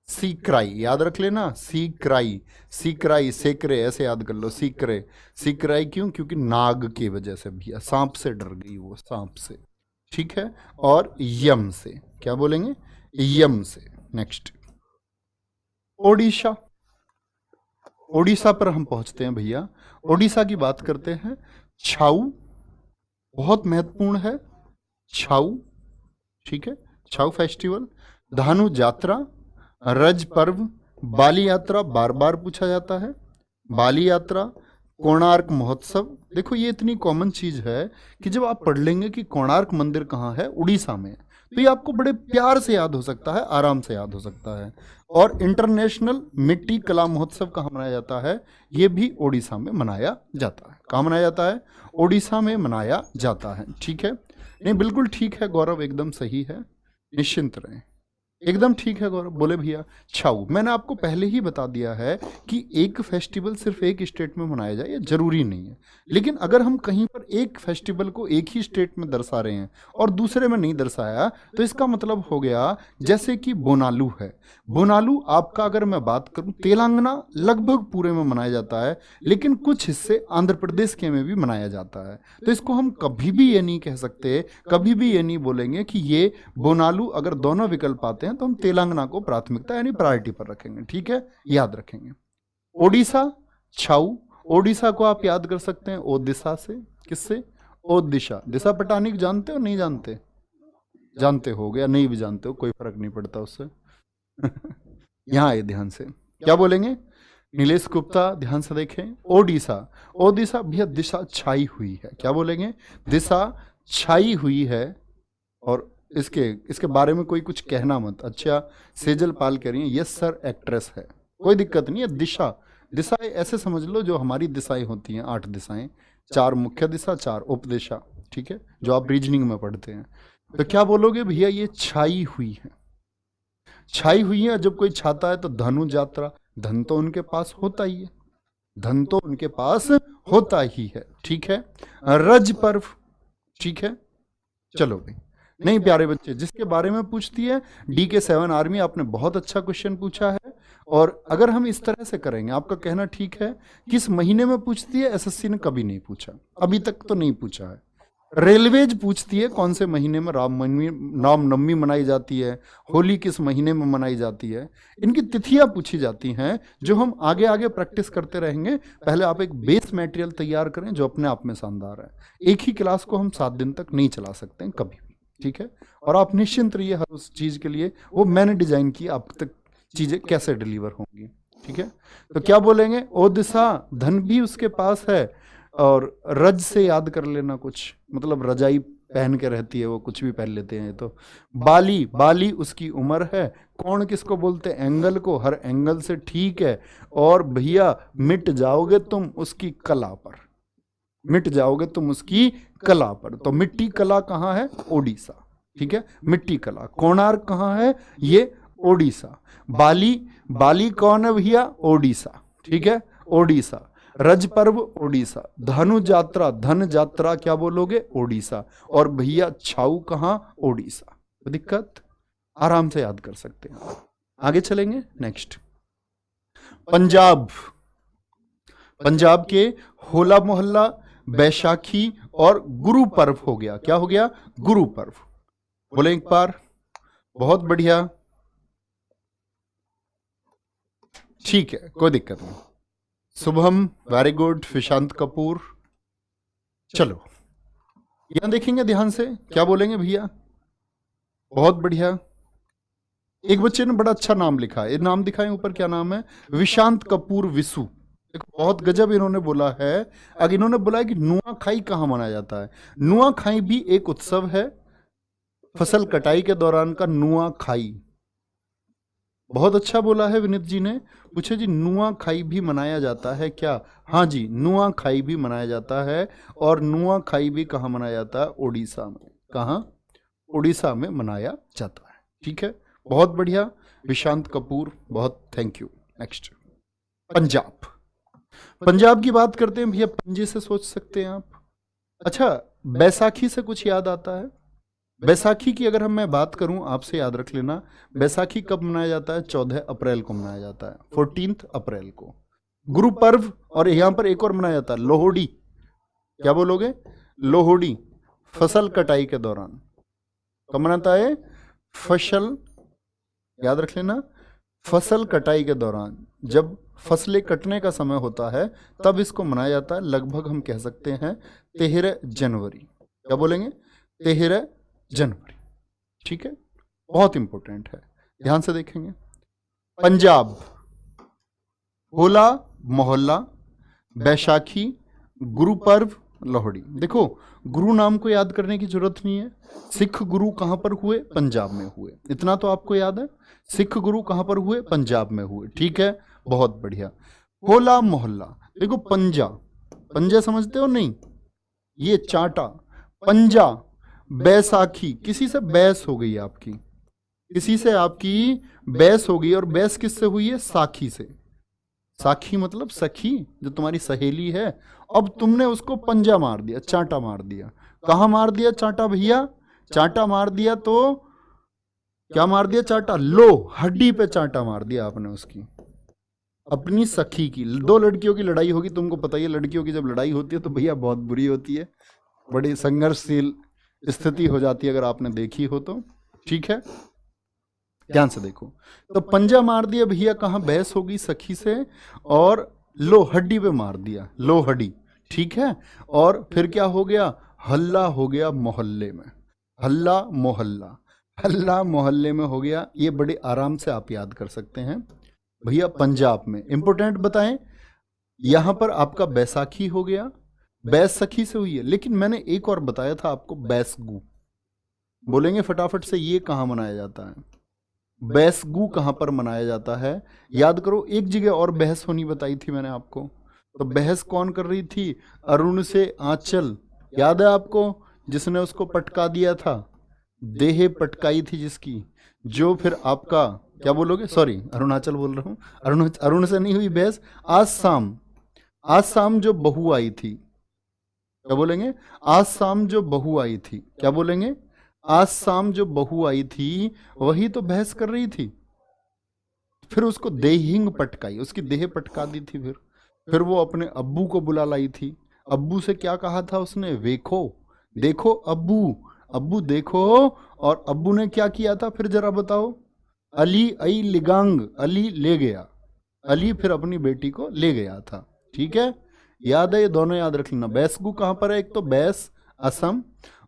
सीक्राई, याद रख लेना, सीक्राई, सीक्राई, सेकरे, ऐसे याद कर लो, सीकरे। सीक्राई क्यों? क्योंकि नाग की वजह से भैया, सांप से डर गई वो, सांप से। ठीक है, और यम से। क्या बोलेंगे? यम से। नेक्स्ट, ओडिशा। ओडिशा पर हम पहुंचते हैं भैया। ओडिशा की बात करते हैं। छाऊ बहुत महत्वपूर्ण है, छाऊ, ठीक है, छाऊ फेस्टिवल, धानु यात्रा, रज पर्व, बाली यात्रा बार बार पूछा जाता है, बाली यात्रा, कोणार्क महोत्सव। देखो ये इतनी कॉमन चीज है कि जब आप पढ़ लेंगे कि कोणार्क मंदिर कहाँ है, उड़ीसा में, तो ये आपको बड़े प्यार से याद हो सकता है, आराम से याद हो सकता है। और इंटरनेशनल मिट्टी कला महोत्सव कहाँ मनाया जाता है, ये भी उड़ीसा में मनाया जाता है। कहाँ मनाया जाता है, उड़ीसा में मनाया जाता है, ठीक है। नहीं बिल्कुल ठीक है गौरव, एकदम सही है, निश्चिंत रहें, एकदम ठीक है गौरव। बोले भैया छाऊ, मैंने आपको पहले ही बता दिया है कि एक फेस्टिवल सिर्फ एक स्टेट में मनाया जाए ये जरूरी नहीं है, लेकिन अगर हम कहीं पर एक फेस्टिवल को एक ही स्टेट में दर्शा रहे हैं और दूसरे में नहीं दर्शाया, तो इसका मतलब हो गया जैसे कि बोनालू है। बोनालू आपका अगर मैं बात करूं, तेलंगाना लगभग पूरे में मनाया जाता है, लेकिन कुछ हिस्से आंध्र प्रदेश के में भी मनाया जाता है। तो इसको हम कभी भी ये नहीं कह सकते, कभी भी ये नहीं बोलेंगे कि ये बोनालू, अगर दोनों विकल्प आते हैं तो हम तेलंगाना को प्राथमिकता यानी प्रायोरिटी पर रखेंगे, ठीक है, याद रखेंगे। ओडिशा, छाऊ, ओडिशा को आप याद कर सकते हैं ओडिशा से, किससे, ओडिशा। दिशा पटानी जानते हो नहीं जानते, जानते हो गया, नहीं भी जानते हो कोई फर्क नहीं पड़ता उससे। यहाँ आए ध्यान से, क्या बोलेंगे, नीलेश गुप्ता ध्यान से देखें। ओडिशा, ओडिशा भैया दिशा छाई हुई है, क्या बोलेंगे, दिशा छाई हुई है। और इसके बारे में कोई कुछ कहना मत। अच्छा, सेजल पाल कह रही है यस सर एक्ट्रेस है, कोई दिक्कत नहीं है। दिशा, दिशाएं ऐसे समझ लो जो हमारी दिशाएं होती हैं, 8 दिशाएं, 4 मुख्य दिशा, 4 उपदिशा, ठीक है, जो आप रीजनिंग में पढ़ते हैं। तो क्या बोलोगे भैया, ये छाई हुई है, छाई हुई है। जब कोई छाता है तो धनु यात्रा, धन तो उनके पास होता ही है, धन तो उनके पास होता ही है, ठीक है। रज पर्व, ठीक है, चलो भाई। नहीं प्यारे बच्चे, जिसके बारे में पूछती है DK7 आर्मी, आपने बहुत अच्छा क्वेश्चन पूछा है। और अगर हम इस तरह से करेंगे, आपका कहना ठीक है, किस महीने में पूछती है, SSC ने कभी नहीं पूछा, अभी तक तो नहीं पूछा है। रेलवेज पूछती है कौन से महीने में रामनवमी मनाई जाती है, होली किस महीने में मनाई जाती है, इनकी तिथियां पूछी जाती हैं, जो हम आगे आगे प्रैक्टिस करते रहेंगे। पहले आप एक बेस मटेरियल तैयार करें जो अपने आप में शानदार है। एक ही क्लास को हम 7 दिन तक नहीं चला सकते हैं कभी भी, ठीक है। और आप निश्चिंत रहिए हर उस चीज के लिए, वो मैंने डिजाइन की, आप तक चीजें कैसे डिलीवर होंगी, ठीक है। तो क्या बोलेंगे, ओडिशा, धन भी उसके पास है, और रज से याद कर लेना कुछ, मतलब रजाई पहन के रहती है वो, कुछ भी पहन लेते हैं। तो बाली, बाली उसकी उम्र है। कौन किसको बोलते हैं, एंगल को, हर एंगल से ठीक है। और भैया मिट जाओगे तुम उसकी कला पर, मिट जाओगे तुम उसकी कला पर। तो मिट्टी कला कहाँ है, ओडिशा, ठीक है, मिट्टी कला। कोणार्क कहाँ है, ये ओडिशा। बाली, बाली कौन है भैया, ओडिशा, ठीक है, ओडिशा। रज पर्व ओडिशा, धनु यात्रा, धन यात्रा क्या बोलोगे, ओडिशा। और भैया छाऊ कहाँ, ओडिशा। तो दिक्कत, आराम से याद कर सकते हैं। आगे चलेंगे, नेक्स्ट, पंजाब। पंजाब के होला मोहल्ला, बैसाखी और गुरु पर्व हो गया। क्या हो गया, गुरु पर्व। बोले एक बार, बहुत बढ़िया, ठीक है, कोई दिक्कत नहीं। शुभम वेरी गुड, फिशांत कपूर। चलो यहां देखेंगे ध्यान से, क्या बोलेंगे भैया, बहुत बढ़िया। एक बच्चे ने बड़ा अच्छा नाम लिखा है, नाम दिखाएं ऊपर, क्या नाम है, विशांत कपूर विसु। देखो बहुत गजब इन्होंने बोला है। अगर इन्होंने बोला है कि नुआखाई कहाँ मनाया जाता है, नुआखाई भी एक उत्सव है, फसल कटाई के दौरान का नुआखाई। बहुत अच्छा बोला है विनीत जी ने। पूछे जी नुआखाई भी मनाया जाता है क्या, हाँ जी, नुआखाई भी मनाया जाता है। और नुआखाई भी कहाँ मनाया जाता है, उड़ीसा में। कहाँ, उड़ीसा में मनाया जाता है, ठीक है, बहुत बढ़िया विशांत कपूर, बहुत thank you. Next, Punjab. Punjab की बात करते हैं भैया, पंजे से सोच सकते हैं आप। अच्छा, बैसाखी से कुछ याद आता है, बैसाखी की अगर मैं बात करूं, आपसे याद रख लेना, बैसाखी कब मनाया जाता है, 14 अप्रैल को मनाया जाता है, 14 अप्रैल को। गुरु पर्व, और यहां पर एक और मनाया जाता है, लोहड़ी। क्या बोलोगे, लोहड़ी, फसल कटाई के दौरान। कब मनाता है, फसल याद रख लेना, फसल कटाई के दौरान जब फसलें कटने का समय होता है तब इसको मनाया जाता है। लगभग हम कह सकते हैं 13 जनवरी। क्या बोलेंगे? 13 जनवरी। ठीक है, बहुत इंपॉर्टेंट है, ध्यान से देखेंगे। पंजाब, होला मोहल्ला, बैसाखी, गुरु पर्व, लोहड़ी। देखो, गुरु नाम को याद करने की जरूरत नहीं है। सिख गुरु कहां पर हुए? पंजाब में हुए, इतना तो आपको याद है। सिख गुरु कहां पर हुए? पंजाब में हुए। ठीक है, बहुत बढ़िया। होला मोहल्ला, देखो पंजा, पंजा समझते हो नहीं? ये चाटा, पंजा। बैसाखी, किसी से बहस हो गई आपकी, किसी से आपकी बहस हो गई, और बहस किससे हुई है? साखी से। साखी मतलब सखी, जो तुम्हारी सहेली है। अब तुमने उसको पंजा मार दिया, चांटा मार दिया। कहां मार दिया चांटा भैया? चांटा मार दिया तो क्या मार दिया? चांटा, लो हड्डी पे चांटा मार दिया आपने उसकी, अपनी सखी की। दो लड़कियों की लड़ाई होगी, तुमको पता ही है लड़कियों की जब लड़ाई होती है तो भैया बहुत बुरी होती है, बड़ी संघर्षशील स्थिति हो जाती है, अगर आपने देखी हो तो। ठीक है, ध्यान से देखो। तो पंजा मार दिया भैया, कहां? बहस होगी सखी से, और लो हड्डी पे मार दिया, लो हड्डी। ठीक है, और फिर क्या हो गया? हल्ला हो गया मोहल्ले में, हल्ला मोहल्ला, हल्ला मोहल्ले में हो गया। ये बड़े आराम से आप याद कर सकते हैं भैया। पंजाब में इंपोर्टेंट बताएं, यहां पर आपका बैसाखी हो गया, बैस सखी से हुई है। लेकिन मैंने एक और बताया था आपको, बैसगू। बोलेंगे फटाफट से, ये कहां मनाया जाता है? बैसगू कहां पर मनाया जाता है? याद करो, एक जगह और बहस होनी बताई थी मैंने आपको। तो बहस कौन कर रही थी? अरुण से आंचल, याद है आपको? जिसने उसको पटका दिया था, देह पटकाई थी जिसकी, जो फिर आपका क्या बोलोगे? सॉरी, अरुणाचल बोल रहा हूं। अरुण से नहीं हुई बहस। आज शाम, आज शाम जो बहू आई थी, क्या बोलेंगे? आज शाम जो बहू आई थी, क्या बोलेंगे? आज शाम जो बहू आई थी वही तो बहस कर रही थी। फिर उसको देहिंग पटकाई, उसकी देह पटका दी थी। फिर वो अपने अब्बू को बुला लाई थी। अब्बू से क्या कहा था उसने? वेखो, देखो अब्बू, अब्बू देखो। और अब्बू ने क्या किया था फिर जरा बताओ? अली आई लिगांग, अली ले गया, अली फिर अपनी बेटी को ले गया था। ठीक है, याद है? ये दोनों याद रख लेना। बैसगू कहां पर है? एक तो बैस असम,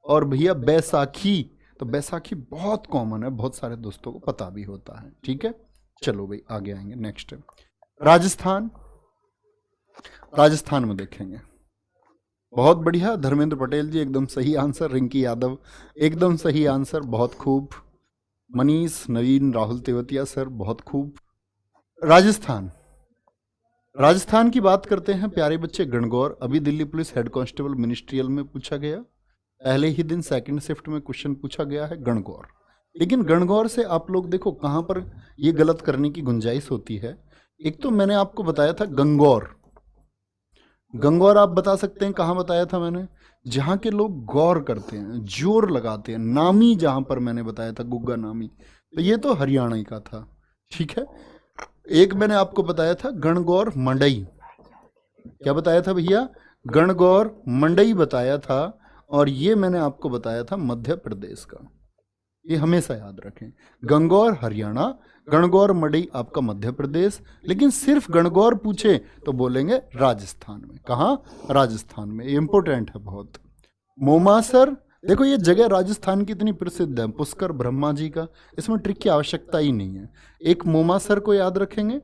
और भैया बैसाखी। तो बैसाखी बहुत कॉमन है, बहुत सारे दोस्तों को पता भी होता है। ठीक है, चलो भाई आगे आएंगे। नेक्स्ट राजस्थान, राजस्थान में देखेंगे। बहुत बढ़िया, धर्मेंद्र पटेल जी एकदम सही आंसर। रिंकी यादव एकदम सही आंसर, बहुत खूब। मनीष, नवीन, राहुल तेवतिया सर, बहुत खूब। राजस्थान, राजस्थान की बात करते हैं प्यारे बच्चे। गणगौर, अभी Delhi police head constable ministerial में पूछा गया, पहले ही दिन सेकंड शिफ्ट में क्वेश्चन पूछा गया है गणगौर। लेकिन गणगौर से आप लोग देखो कहां पर ये गलत करने की गुंजाइश होती है। एक तो मैंने आपको बताया था गंगौर, गंगौर आप बता सकते हैं कहां बताया था मैंने? जहां के लोग गौर करते हैं, जोर लगाते हैं। नामी जहां पर मैंने बताया था, गुग्गा नामी, तो ये तो हरियाणा का था। ठीक है, एक मैंने आपको बताया था गणगौर मंडई। क्या बताया था भैया? गणगौर मंडई बताया था। और ये मैंने आपको बताया था मध्य प्रदेश का। ये हमेशा याद रखें, गंगौर हरियाणा, गणगौर मंडई आपका मध्य प्रदेश। लेकिन सिर्फ गणगौर पूछे तो बोलेंगे राजस्थान में। कहाँ? राजस्थान में, इंपोर्टेंट है बहुत। मोमासर, देखो ये जगह राजस्थान की इतनी प्रसिद्ध है, पुष्कर ब्रह्मा जी का, इसमें ट्रिक की आवश्यकता ही नहीं है। एक मोमासर को याद रखेंगे।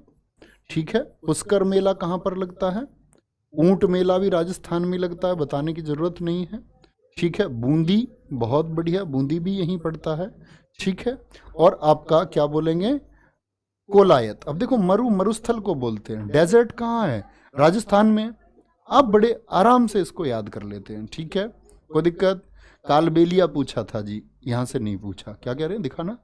ठीक है, पुष्कर मेला कहाँ पर लगता है? ऊंट मेला भी राजस्थान में लगता है, बताने की जरूरत नहीं है। ठीक है, बूंदी, बहुत बढ़िया, बूंदी भी यहीं पड़ता है। ठीक है, और आपका क्या बोलेंगे? कोलायत। अब देखो, मरुस्थल को बोलते हैं, डेजर्ट कहाँ है? राजस्थान में। आप बड़े आराम से इसको याद कर लेते हैं। ठीक है, कोई दिक्कत? कालबेलिया पूछा था जी, यहां से नहीं पूछा। क्या कह रहे हैं, दिखाना?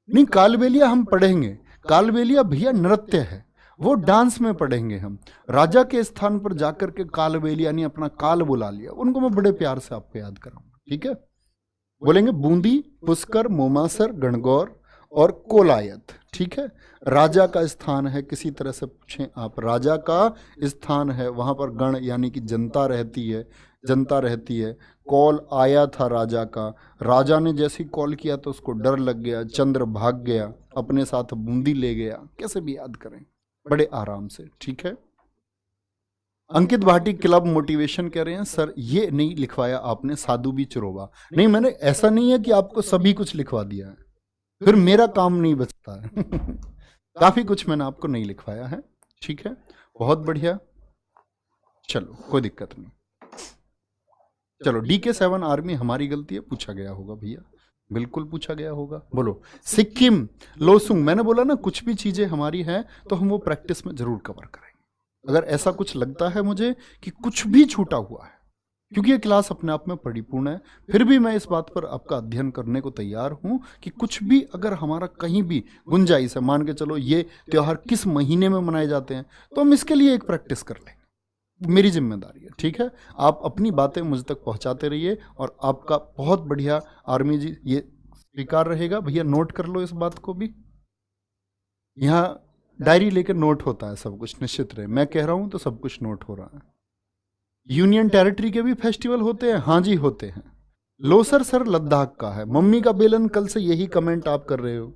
नहीं, कालबेलिया हम पढ़ेंगे। कालबेलिया भैया नृत्य है, वो डांस में पढ़ेंगे हम। राजा के स्थान पर जाकर के कालबेलिया ने अपना काल बुला लिया, उनको मैं बड़े प्यार से आपको याद कराऊंगा। ठीक है, बोलेंगे बूंदी, पुष्कर, मोमासर, गणगौर और कोलायत। ठीक है, राजा का स्थान है, किसी तरह से पूछें आप, राजा का स्थान है, वहां पर गण यानी कि जनता रहती है, जनता रहती है। कॉल आया था राजा का, राजा ने जैसी कॉल किया तो उसको डर लग गया, चंद्र भाग गया, अपने साथ बूंदी ले गया। कैसे भी याद करें, बड़े आराम से, ठीक है। अंकित भाटी क्लब मोटिवेशन कह रहे हैं सर ये नहीं लिखवाया आपने साधु भी चुरोबा। नहीं, मैंने ऐसा नहीं है कि आपको सभी कुछ लिखवा दिया है, फिर मेरा काम नहीं बचता है। काफी कुछ मैंने आपको नहीं लिखवाया है, ठीक है, बहुत बढ़िया। चलो कोई दिक्कत नहीं। चलो DK7 आर्मी हमारी गलती है, पूछा गया होगा भैया, बिल्कुल पूछा गया होगा। बोलो सिक्किम लोसुंग, मैंने बोला ना कुछ भी चीजें हमारी हैं तो हम वो प्रैक्टिस में जरूर कवर करेंगे। अगर ऐसा कुछ लगता है मुझे कि कुछ भी छूटा हुआ है, क्योंकि ये क्लास अपने आप में परिपूर्ण है, फिर भी मैं इस बात पर आपका अध्ययन करने को तैयार हूं कि कुछ भी अगर हमारा कहीं भी गुंजाइश है, मान के चलो ये त्योहार किस महीने में मनाए जाते हैं, तो हम इसके लिए एक प्रैक्टिस कर लेंगे, मेरी जिम्मेदारी है, ठीक है। आप अपनी बातें मुझ तक पहुंचाते रहिए और आपका बहुत बढ़िया आर्मी जी ये स्वीकार रहेगा। भैया नोट कर लो इस बात को भी, यहाँ डायरी लेकर नोट होता है सब कुछ, निश्चित रहे, मैं कह रहा हूं तो सब कुछ नोट हो रहा है। यूनियन टेरिटरी के भी फेस्टिवल होते हैं, हाँ जी होते हैं। लोसर सर लद्दाख का है, मम्मी का बेलन, कल से यही कमेंट आप कर रहे हो।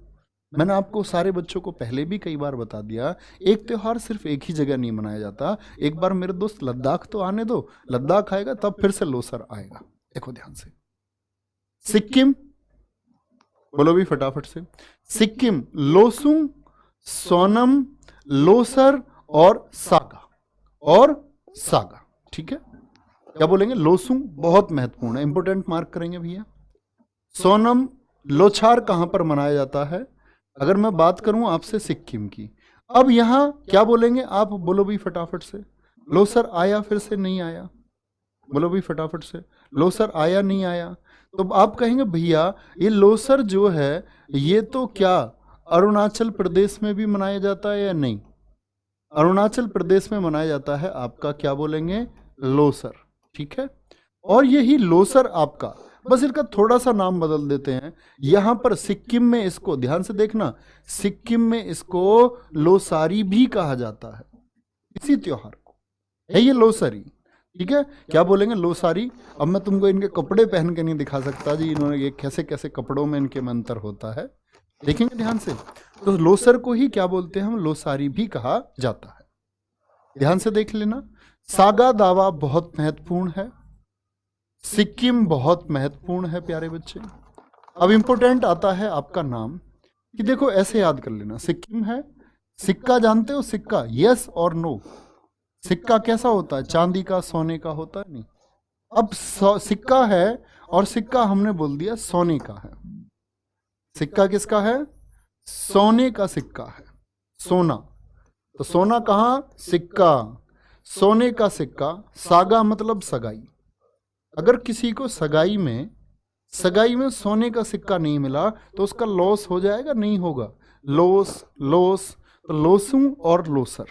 मैंने आपको सारे बच्चों को पहले भी कई बार बता दिया, एक त्योहार सिर्फ एक ही जगह नहीं मनाया जाता। एक बार मेरे दोस्त लद्दाख तो आने दो, लद्दाख आएगा तब फिर से लोसर आएगा। देखो ध्यान से, सिक्किम बोलो भी फटाफट से, सिक्किम लोसुंग, सोनम, लोसर और सागा, ठीक है। क्या बोलेंगे, लोसुंग बहुत महत्वपूर्ण है, इंपोर्टेंट मार्क करेंगे भैया। सोनम लोछार कहां पर मनाया जाता है, अगर मैं बात करूं आपसे सिक्किम की। अब यहां क्या बोलेंगे आप, बोलो भी फटाफट से। लोसर आया फिर से नहीं आया, बोलो भी फटाफट से। लोसर आया नहीं आया, तो आप कहेंगे भैया ये लोसर जो है ये तो क्या अरुणाचल प्रदेश में भी मनाया जाता है या नहीं? अरुणाचल प्रदेश में मनाया जाता है आपका, क्या बोलेंगे, लोसर, ठीक है। और यही लोसर आपका, बस इनका थोड़ा सा नाम बदल देते हैं। यहां पर सिक्किम में इसको ध्यान से देखना, सिक्किम में इसको लोसारी भी कहा जाता है, इसी त्योहार को है ये लोसरी, ठीक है। क्या बोलेंगे, लोसारी। अब मैं तुमको इनके कपड़े पहन के नहीं दिखा सकता जी, इन्होंने ये कैसे कैसे कपड़ों में इनके में अंतर होता है, देखेंगे ध्यान से। तो लोसर को ही क्या बोलते हैं हम, लोसारी भी कहा जाता है, ध्यान से देख लेना। सागा दावा बहुत महत्वपूर्ण है, सिक्किम बहुत महत्वपूर्ण है प्यारे बच्चे। अब इंपॉर्टेंट आता है आपका नाम, कि देखो ऐसे याद कर लेना, सिक्किम है, सिक्का जानते हो, सिक्का, यस और नो। सिक्का कैसा होता है, चांदी का, सोने का होता है नहीं। अब सिक्का है और सिक्का हमने बोल दिया सोने का है। सिक्का किसका है, सोने का सिक्का है, सोना। तो सोना कहां, सिक्का, सोने का सिक्का। सागा मतलब सगाई। अगर किसी को सगाई में सोने का सिक्का नहीं मिला तो उसका लॉस हो जाएगा, नहीं होगा, लॉस। तो लोसुंग और लोसर,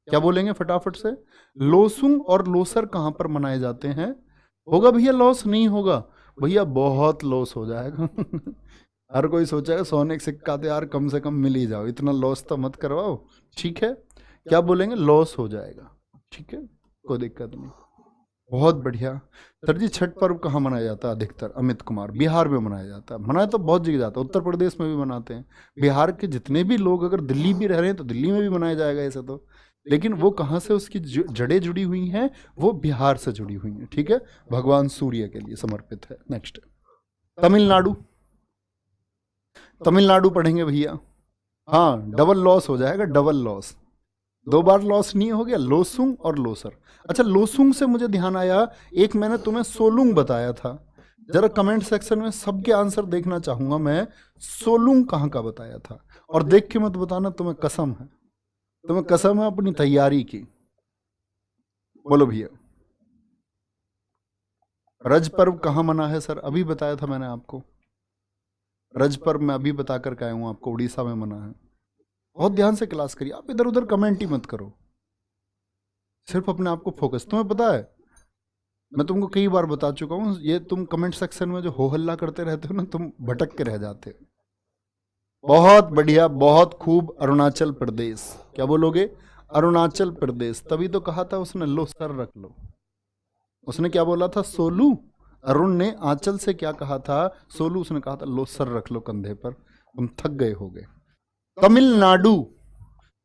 क्या बोलेंगे फटाफट से, लोसुंग और लोसर कहां पर मनाए जाते हैं? होगा भैया लॉस, नहीं होगा भैया, बहुत लॉस हो जाएगा। हर कोई सोचेगा सोने का सिक्का तो यार कम से कम मिल ही जाओ, इतना लॉस तो मत करवाओ, ठीक है। क्या बोलेंगे, लॉस हो जाएगा, ठीक है, कोई दिक्कत नहीं, बहुत बढ़िया। सर जी छठ पर्व कहाँ मनाया जाता है अधिकतर? अमित कुमार, बिहार में मनाया जाता है। मनाया तो बहुत जगह जाता है, उत्तर प्रदेश में भी मनाते हैं, बिहार के जितने भी लोग अगर दिल्ली भी रह रहे हैं तो दिल्ली में भी मनाया जाएगा ऐसे तो, लेकिन वो कहाँ से उसकी जड़ें जुड़ी हुई हैं, वो बिहार से जुड़ी हुई हैं, ठीक है, भगवान सूर्य के लिए समर्पित है। नेक्स्ट तमिलनाडु, तमिलनाडु पढ़ेंगे भैया, हाँ डबल लॉस हो जाएगा, डबल लॉस, दो बार लॉस नहीं हो गया, लोसुंग और लोसर। अच्छा लोसुंग से मुझे ध्यान आया, एक मैंने तुम्हें सोलुंग बताया था, जरा कमेंट सेक्शन में सबके आंसर देखना चाहूंगा मैं, सोलुंग कहाँ का बताया था, और देख के मत बताना, तुम्हें कसम है, तुम्हें कसम है अपनी तैयारी की। बोलो भैया, रज पर्व कहाँ मना है सर? अभी बताया था मैंने आपको, रज पर्व मैं अभी बता कर आया हूं आपको, उड़ीसा में मना है। बहुत ध्यान से क्लास करिए, आप इधर उधर कमेंट ही मत करो, सिर्फ अपने आप को फोकस। तुम्हें पता है मैं तुमको कई बार बता चुका हूं, ये तुम कमेंट सेक्शन में जो हो हल्ला करते रहते हो ना, तुम भटक के रह जाते हो। बहुत बढ़िया, बहुत खूब। अरुणाचल प्रदेश, क्या बोलोगे, अरुणाचल प्रदेश। तभी तो कहा था उसने लो सर रख लो, उसने क्या बोला था, सोलू, अरुण ने आंचल से क्या कहा था? सोलू, उसने कहा था लो सर रख लो कंधे पर, तुम थक गए होगे। तमिलनाडु,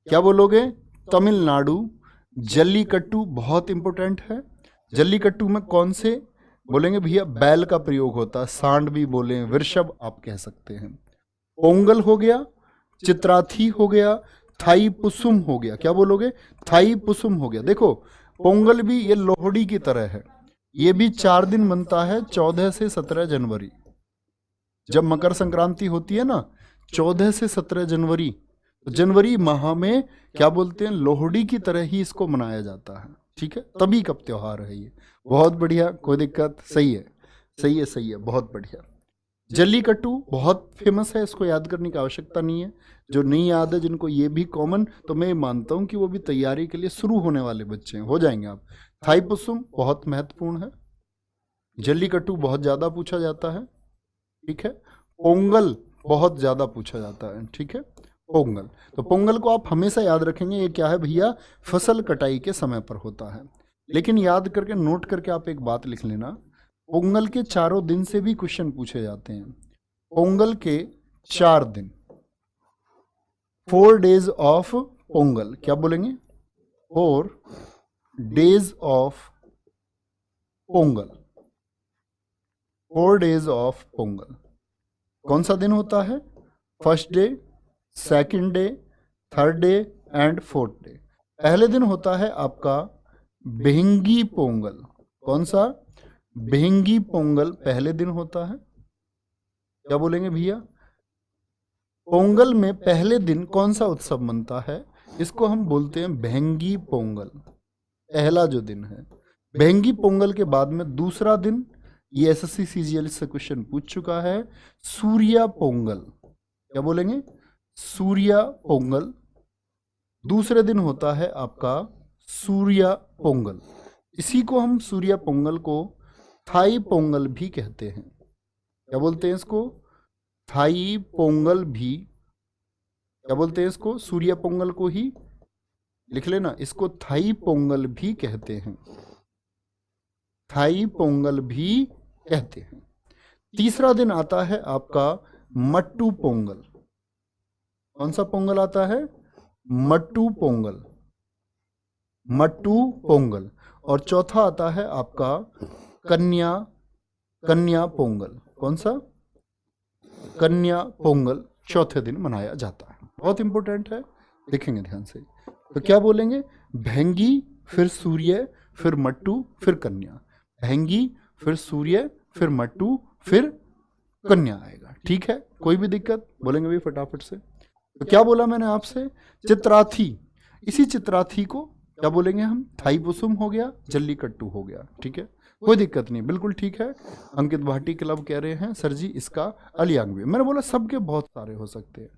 क्या बोलोगे? तमिलनाडु। जल्लीकट्टू बहुत इंपॉर्टेंट है। जल्लीकट्टू में कौन से बोलेंगे भैया? बैल का प्रयोग होता है, सांड भी बोले, वृषभ आप कह सकते हैं। पोंगल हो गया, चित्राथी हो गया, थाई पुसुम हो गया। क्या बोलोगे? थाई पुसुम हो गया। देखो पोंगल भी ये लोहड़ी की तरह है, ये भी 4 दिन बनता है, 14 से 17 जनवरी। जब मकर संक्रांति होती है ना, 14 से 17 जनवरी, तो जनवरी माह में क्या बोलते हैं, लोहड़ी की तरह ही इसको मनाया जाता है। ठीक है, तभी कब त्योहार है ये। बहुत बढ़िया, कोई दिक्कत? सही है, सही है, सही है, बहुत बढ़िया। जल्लीकट्टू बहुत फेमस है, इसको याद करने की आवश्यकता नहीं है। जो नहीं याद है जिनको ये भी कॉमन, तो मैं मानता हूं कि वो भी तैयारी के लिए शुरू होने वाले बच्चे हैं, हो जाएंगे आप। थाईपुसुम बहुत महत्वपूर्ण है। जल्लीकट्टू बहुत ज्यादा पूछा जाता है। ठीक है, पोंगल बहुत ज्यादा पूछा जाता है। ठीक है, पोंगल, तो पोंगल को आप हमेशा याद रखेंगे। ये क्या है भैया? फसल कटाई के समय पर होता है। लेकिन याद करके नोट करके आप एक बात लिख लेना, पोंगल के चारों दिन से भी क्वेश्चन पूछे जाते हैं। पोंगल के 4 दिन, 4 डेज ऑफ पोंगल, क्या बोलेंगे? 4 days of Pongal, 4 days of Pongal. कौन सा दिन होता है? First day, second day, third day and fourth day. पहले दिन होता है आपका बिहंगी पोंगल। कौन सा? बिहंगी पोंगल पहले दिन होता है। क्या बोलेंगे भैया? पोंगल में पहले दिन कौन सा उत्सव मनता है? इसको हम बोलते हैं बिहंगी पोंगल, पहला जो दिन है। बिहंगी पोंगल के बाद में दूसरा दिन, ये एसएससी सीजीएल से क्वेश्चन पूछ चुका है, सूर्या पोंगल। क्या बोलेंगे? सूर्या पोंगल। दूसरे दिन होता है आपका सूर्या पोंगल। इसी को हम सूर्या पोंगल को थाई पोंगल भी कहते हैं। क्या बोलते हैं इसको? थाई पोंगल भी। क्या बोलते हैं इसको? सूर्या पोंगल को ही लिख लेना, इसको थाई पोंगल भी कहते हैं। थाई पोंगल भी कहते हैं। तीसरा दिन आता है आपका मट्टू पोंगल। कौन सा पोंगल आता है? मट्टू पोंगल, मट्टू पोंगल। और चौथा आता है आपका कन्या पोंगल। कौन सा? कन्या पोंगल चौथे दिन मनाया जाता है। बहुत इंपॉर्टेंट है, देखेंगे ध्यान से। तो क्या बोलेंगे? भैंगी, फिर सूर्य, फिर मट्टू, फिर कन्या। भैंगी, फिर सूर्य, फिर मट्टू, फिर कन्या आएगा। ठीक है, कोई भी दिक्कत? बोलेंगे भी फटाफट से। तो क्या बोला मैंने आपसे? चित्राथी। इसी चित्राथी को क्या बोलेंगे हम? थाईपुसुम हो गया, जल्लीकट्टू हो गया। ठीक है, कोई दिक्कत नहीं, बिल्कुल ठीक है। अंकित भाटी क्लब कह रहे हैं सर जी इसका अलियांग भी। मैंने बोला सबके बहुत सारे हो सकते हैं,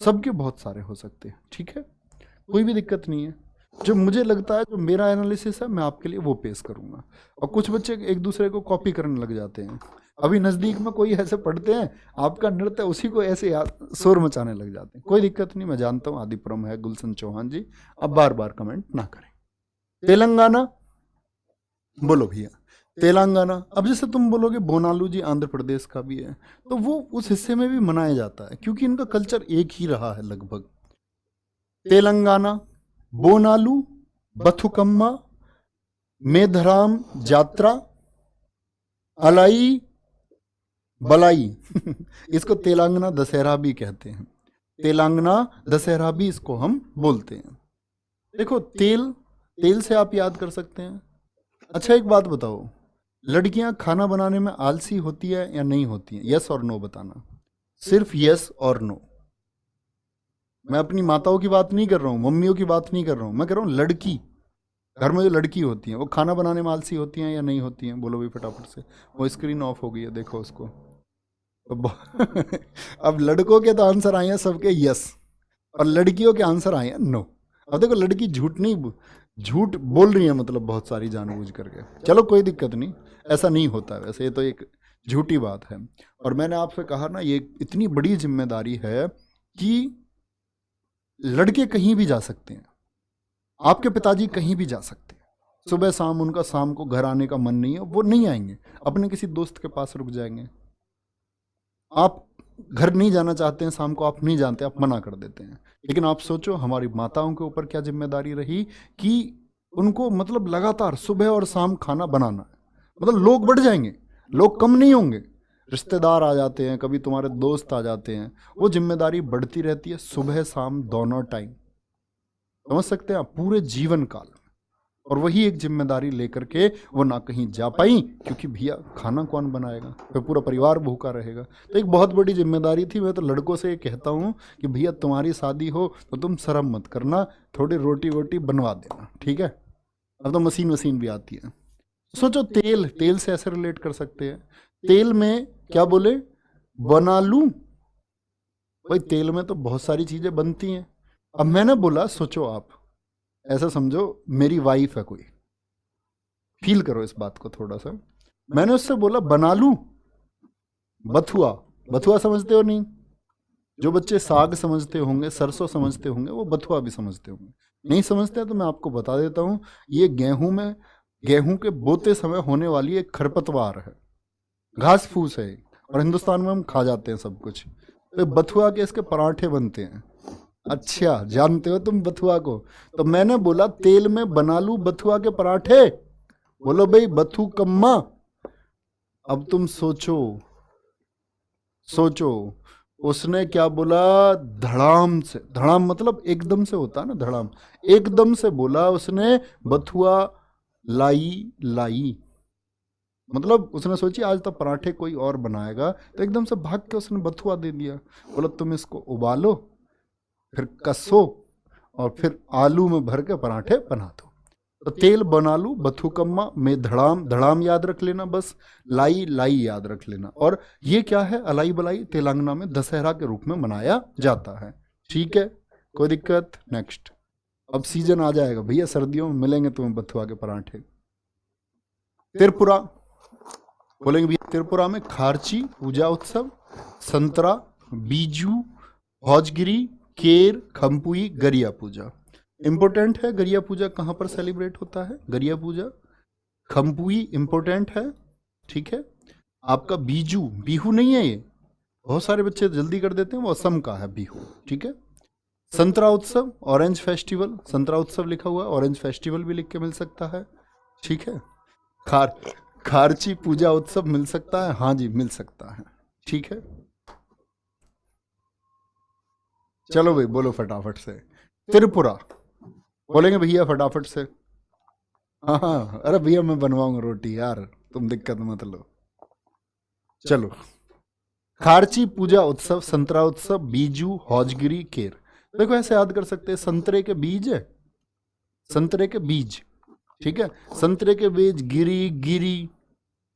सबके बहुत सारे हो सकते हैं। ठीक है, कोई भी दिक्कत नहीं है। जो मुझे लगता है, जो मेरा एनालिसिस है, मैं आपके लिए वो पेश करूंगा। और कुछ बच्चे एक दूसरे को कॉपी करने लग जाते हैं। अभी नज़दीक में कोई ऐसे पढ़ते हैं, आपका नृत्य उसी को ऐसे शोर मचाने लग जाते हैं। कोई दिक्कत नहीं, मैं जानता हूँ आदिपुरम है, गुलशन चौहान जी, अब बार बार कमेंट ना करें। तेलंगाना बोलो भैया, तेलंगाना। अब जैसे तुम बोलोगे बोनालू जी आंध्र प्रदेश का भी है, तो वो उस हिस्से में भी मनाया जाता है क्योंकि इनका कल्चर एक ही रहा है लगभग। तेलंगाना, बोनालू, बथुकम्मा, मेधराम जात्रा, अलाई बलाई इसको तेलंगाना दशहरा भी कहते हैं। तेलंगाना दशहरा भी इसको हम बोलते हैं। देखो तेल से आप याद कर सकते हैं। अच्छा एक बात बताओ, लड़कियां खाना बनाने में आलसी होती है या नहीं होती हैं? यस और नो बताना, सिर्फ यस और नो। मैं अपनी माताओं की बात नहीं कर रहा हूँ, मम्मियों की बात नहीं कर रहा हूँ, मैं कह रहा हूँ लड़की, घर में जो लड़की होती हैं वो खाना बनाने में आलसी होती हैं या नहीं होती हैं? बोलो भाई फटाफट से। वो स्क्रीन ऑफ हो गई है, देखो उसको। तो अब लड़कों के तो आंसर आए हैं सबके यस, और लड़कियों के आंसर आए हैं नो। अब देखो लड़की झूठ बोल रही है, मतलब बहुत सारी जानबूझ करके। चलो कोई दिक्कत नहीं, ऐसा नहीं होता है वैसे, ये तो एक झूठी बात है। और मैंने आपसे कहा ना, ये इतनी बड़ी जिम्मेदारी है कि लड़के कहीं भी जा सकते हैं, आपके पिताजी कहीं भी जा सकते हैं, सुबह शाम उनका शाम को घर आने का मन नहीं है, वो नहीं आएंगे, अपने किसी दोस्त के पास रुक जाएंगे। आप घर नहीं जाना चाहते हैं शाम को, आप नहीं जानते, आप मना कर देते हैं। लेकिन आप सोचो हमारी माताओं के ऊपर क्या जिम्मेदारी रही कि उनको मतलब लगातार सुबह और शाम खाना बनाना है। मतलब लोग बढ़ जाएंगे, लोग कम नहीं होंगे, रिश्तेदार आ जाते हैं, कभी तुम्हारे दोस्त आ जाते हैं, वो जिम्मेदारी बढ़ती रहती है सुबह शाम दोनों टाइम। समझ सकते हैं आप, पूरे जीवन काल। और वही एक जिम्मेदारी लेकर के वो ना कहीं जा पाई, क्योंकि भैया खाना कौन बनाएगा, फिर पूरा परिवार भूखा रहेगा। तो एक बहुत बड़ी जिम्मेदारी थी। मैं तो लड़कों से ये कहता हूँ कि भैया तुम्हारी शादी हो तो तुम शर्म मत करना, थोड़ी रोटी वोटी बनवा देना, ठीक है। अब तो मशीन भी आती है। सोचो तेल से ऐसे रिलेट कर सकते हैं। तेल में क्या बोले, बना लूं। भाई तेल में तो बहुत सारी चीजें बनती हैं। अब मैंने बोला सोचो आप, ऐसा समझो मेरी वाइफ है कोई, फील करो इस बात को थोड़ा सा। मैंने उससे बोला बना लूं बथुआ। बथुआ समझते हो नहीं? जो बच्चे साग समझते होंगे, सरसों समझते होंगे, वो बथुआ भी समझते होंगे। नहीं समझते तो मैं आपको बता देता हूं, ये गेहूं के बोते समय होने वाली एक खरपतवार है, घास फूस है, और हिंदुस्तान में हम खा जाते हैं सब कुछ। तो बथुआ के इसके पराठे बनते हैं। अच्छा, जानते हो तुम बथुआ को? तो मैंने बोला तेल में बना लूं बथुआ के पराठे। बोलो भाई बथु कम्मा। अब तुम सोचो उसने क्या बोला, धड़ाम से, धड़ाम मतलब एकदम से होता है ना, धड़ाम, एकदम से बोला उसने बथुआ लाई। मतलब उसने सोची आज तो पराठे कोई और बनाएगा, तो एकदम से भाग के उसने बथुआ दे दिया। बोला तुम इसको उबालो, फिर कसो, और फिर आलू में भर के पराठे बना दो। तो तेल बना लूं बथुकम्मा में धड़ाम याद रख लेना, बस लाई याद रख लेना। और ये क्या है, अलाई बलाई तेलंगाना में दशहरा के रूप में मनाया जाता है। ठीक है, कोई दिक्कत? नेक्स्ट। अब सीजन आ जाएगा भैया, सर्दियों में मिलेंगे तुम्हें बथुआ के पराठे। त्रिपुरा बोलेंगे भैया, त्रिपुरा में खारची पूजा उत्सव, संतरा, बीजू, हौजगिरी, केर, खम्पुई, गरिया पूजा। इंपोर्टेंट है, गरिया पूजा कहाँ पर सेलिब्रेट होता है? गरिया पूजा खम्पुई इंपोर्टेंट है, ठीक है। आपका बीजू, बिहू नहीं है ये, बहुत सारे बच्चे जल्दी कर देते हैं, वो असम का है बिहू, ठीक है। संतरा उत्सव, ऑरेंज फेस्टिवल, संतरा उत्सव लिखा हुआ है, ऑरेंज फेस्टिवल भी लिख के मिल सकता है, ठीक है। खारची पूजा उत्सव मिल सकता है, हाँ जी मिल सकता है, ठीक है। चलो भाई बोलो फटाफट से। त्रिपुरा बोलेंगे भैया फटाफट से। हाँ, अरे भैया मैं बनवाऊंगा रोटी यार, तुम दिक्कत मत लो। चलो, खारची पूजा उत्सव, संतरा उत्सव, बीजू, हौजगिरी, केर। देखो ऐसे याद कर सकते हैं, संतरे के बीज है, संतरे के बीज, ठीक है। संतरे के बीज गिरी,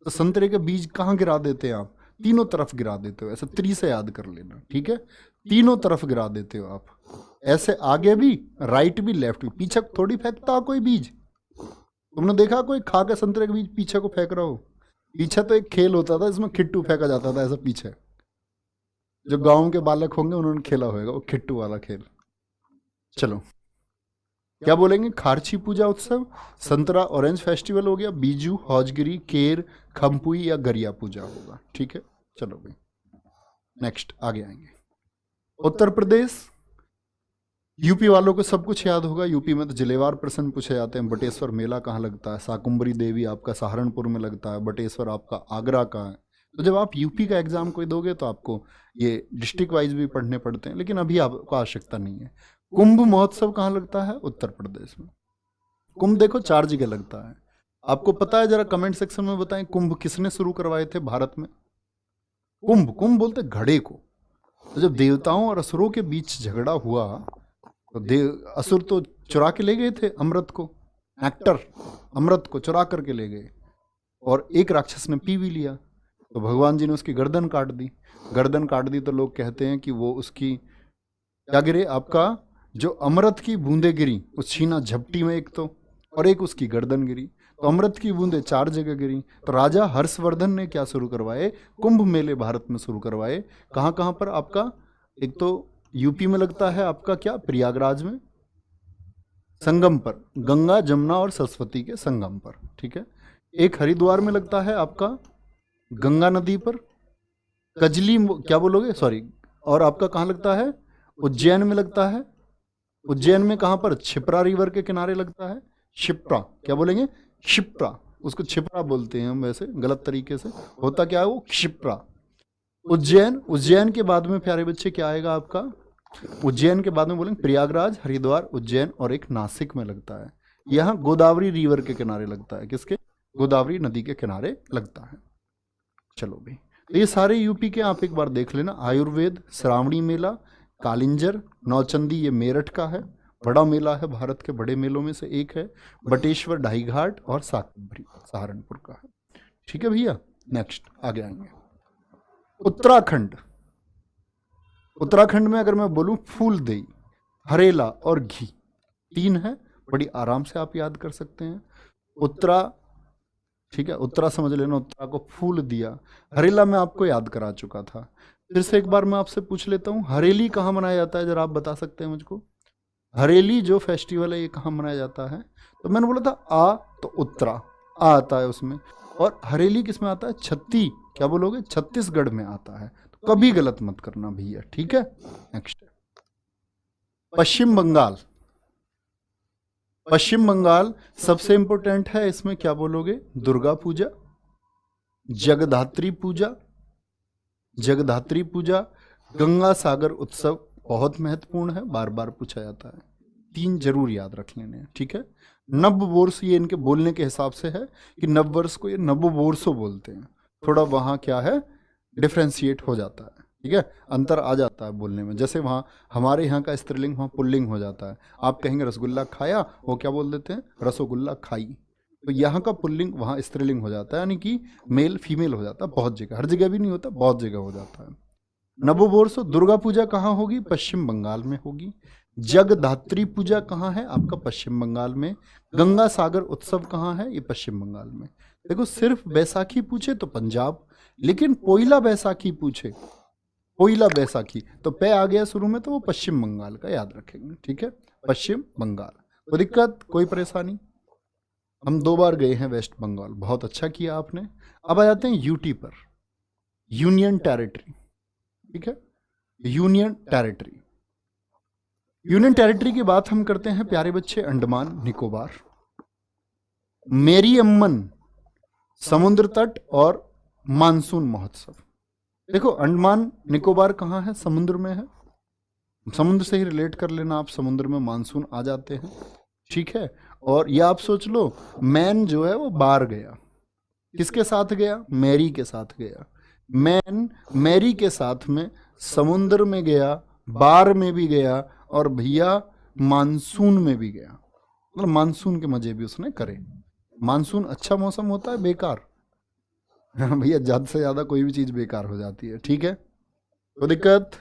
तो संतरे के बीज कहाँ गिरा देते हैं आप? तीनों तरफ गिरा देते हो, ऐसे त्री से याद कर लेना, ठीक है। तीनों तरफ गिरा देते हो आप, ऐसे आगे भी, राइट भी, लेफ्ट भी। पीछे थोड़ी फेंकता कोई बीज, तुमने देखा कोई खा के संतरे के बीज पीछे को फेंक रहा हो? पीछे तो एक खेल होता था, इसमें खिट्टू फेंका जाता था ऐसा पीछे। जो गांव के बालक होंगे उन्होंने खेला होगा वो खिट्टू वाला खेल। चलो क्या बोलेंगे, खारची पूजा उत्सव, संतरा ऑरेंज फेस्टिवल हो गया, बीजू, हौजगिरी, केर, खम्पुई या गरिया पूजा होगा, ठीक है। चलो भाई नेक्स्ट आगे आएंगे। उत्तर प्रदेश, यूपी वालों को सब कुछ याद होगा। यूपी में तो जिलेवार प्रश्न पूछे जाते हैं। बटेश्वर मेला कहाँ लगता है? शाकुंभरी देवी आपका सहारनपुर में लगता है, बटेश्वर आपका आगरा का है। तो जब आप यूपी का एग्जाम कोई दोगे तो आपको ये डिस्ट्रिक्ट वाइज भी पढ़ने पड़ते हैं, लेकिन अभी आपको आवश्यकता नहीं है। कुंभ महोत्सव कहाँ लगता है? उत्तर प्रदेश में। कुंभ देखो 4 जगह लगता है, आपको पता है? जरा कमेंट सेक्शन में बताएं, कुंभ किसने शुरू करवाए थे भारत में? कुंभ बोलते घड़े को। तो जब देवताओं और असुरों के बीच झगड़ा हुआ तो असुर तो चुरा के ले गए थे अमृत को, नेक्टर, अमृत को चुरा करके ले गए, और एक राक्षस ने पी भी लिया, तो भगवान जी ने उसकी गर्दन काट दी। गर्दन काट दी तो लोग कहते हैं कि वो उसकी क्या गिरे, आपका जो अमृत की बूंदे गिरी उस छीना झपटी में एक तो, और एक उसकी गर्दन गिरी, तो अमृत की बूंदे 4 जगह गिरी। तो राजा हर्षवर्धन ने क्या शुरू करवाए? कुंभ मेले भारत में शुरू करवाए। कहाँ कहाँ पर आपका? एक तो यूपी में लगता है आपका क्या, प्रयागराज में, संगम पर, गंगा जमुना और सरस्वती के संगम पर, ठीक है। एक हरिद्वार में लगता है आपका गंगा नदी पर, कजली क्या बोलोगे, सॉरी, और आपका कहाँ लगता है, उज्जैन में लगता है। उज्जैन में कहाँ पर, क्षिप्रा रिवर के किनारे लगता है। क्षिप्रा, क्या बोलेंगे, क्षिप्रा, उसको छिपरा बोलते हैं हम वैसे गलत तरीके से, होता क्या है वो क्षिप्रा। उज्जैन, उज्जैन के बाद में प्यारे बच्चे क्या आएगा आपका, उज्जैन के बाद में बोलेंगे प्रयागराज, हरिद्वार, उज्जैन और एक नासिक में लगता है। यहाँ गोदावरी रिवर के किनारे लगता है, किसके, गोदावरी नदी के किनारे लगता है। चलो भाई, तो ये सारे यूपी के आप एक बार देख लेना। आयुर्वेद, श्रावणी मेला, कालिंजर, नौचंदी ये मेरठ का है, बड़ा मेला है, भारत के बड़े मेलों में से एक है। बटेश्वर ढाई घाट और साकंबरी सहारनपुर का है। ठीक है भैया, नेक्स्ट आगे आएंगे। उत्तराखंड, उत्तराखंड में अगर मैं बोलूं फूलदेई, हरेला और घी, तीन है, बड़ी आराम से आप याद कर सकते हैं। उत्तरा, ठीक है, उत्तरा समझ लेना, उत्तरा को फूल दिया। हरेला मैं आपको याद करा चुका था, फिर से एक बार मैं आपसे पूछ लेता हूँ, हरेली कहाँ मनाया जाता है, जरा आप बता सकते हैं मुझको। हरेली जो फेस्टिवल है ये कहाँ मनाया जाता है, तो मैंने बोला था आ, तो उत्तरा आ आता है उसमें, और हरेली किस में आता है, क्या बोलोगे, छत्तीसगढ़ में आता है, तो कभी गलत मत करना भैया, ठीक है। नेक्स्ट, पश्चिम बंगाल, पश्चिम बंगाल सबसे इंपॉर्टेंट है, इसमें क्या बोलोगे, दुर्गा पूजा, जगधात्री पूजा, जगधात्री पूजा, गंगा सागर उत्सव बहुत महत्वपूर्ण है, बार बार पूछा जाता है, तीन जरूर याद रख लेने हैं, ठीक है। नव वर्ष ये इनके बोलने के हिसाब से है कि नव वर्ष को ये नव वर्षो बोलते हैं, थोड़ा वहाँ क्या है डिफ्रेंशिएट हो जाता है, ठीक है, अंतर आ जाता है बोलने में। जैसे वहाँ हमारे यहाँ का स्त्रीलिंग वहाँ पुल्लिंग हो जाता है, आप कहेंगे रसगुल्ला खाया, वो क्या बोल देते हैं, रसोगुल्ला खाई, तो यहाँ का पुल्लिंग वहाँ स्त्रीलिंग हो जाता है, यानी कि मेल फीमेल हो जाता है, बहुत जगह, हर जगह भी नहीं होता, बहुत जगह हो जाता है। नववर्ष दुर्गा पूजा कहाँ होगी, पश्चिम बंगाल में होगी। जगधात्री पूजा कहाँ है, आपका पश्चिम बंगाल में। गंगा सागर उत्सव कहाँ है, ये पश्चिम बंगाल में। देखो सिर्फ बैसाखी पूछे तो पंजाब, लेकिन पोइला बैसाखी पूछे, पोइला बैसाखी तो पे आ गया शुरू में, तो वो पश्चिम बंगाल का याद रखेंगे, ठीक है, पश्चिम बंगाल। कोई दिक्कत, कोई परेशानी, हम 2 बार गए हैं वेस्ट बंगाल, बहुत अच्छा किया आपने। अब आ जाते हैं यूटी पर, यूनियन टेरिटरी, ठीक है, यूनियन टेरिटरी। यूनियन टेरिटरी की बात हम करते हैं प्यारे बच्चे, अंडमान निकोबार, मेरी अम्मन, समुद्र तट और मानसून महोत्सव। देखो अंडमान निकोबार कहाँ है, समुद्र में है, समुद्र से ही रिलेट कर लेना आप, समुद्र में मानसून आ जाते हैं, ठीक है। और ये आप सोच लो, मैन जो है वो बाहर गया, किसके साथ गया, मैरी के साथ गया, मैन मैरी के साथ में समुद्र में गया, बार में भी गया, और भैया मानसून में भी गया, मतलब मानसून के मजे भी उसने करे। मानसून अच्छा मौसम होता है, बेकार भैया ज्यादा से ज्यादा कोई भी चीज बेकार हो जाती है, ठीक है, तो दिक्कत।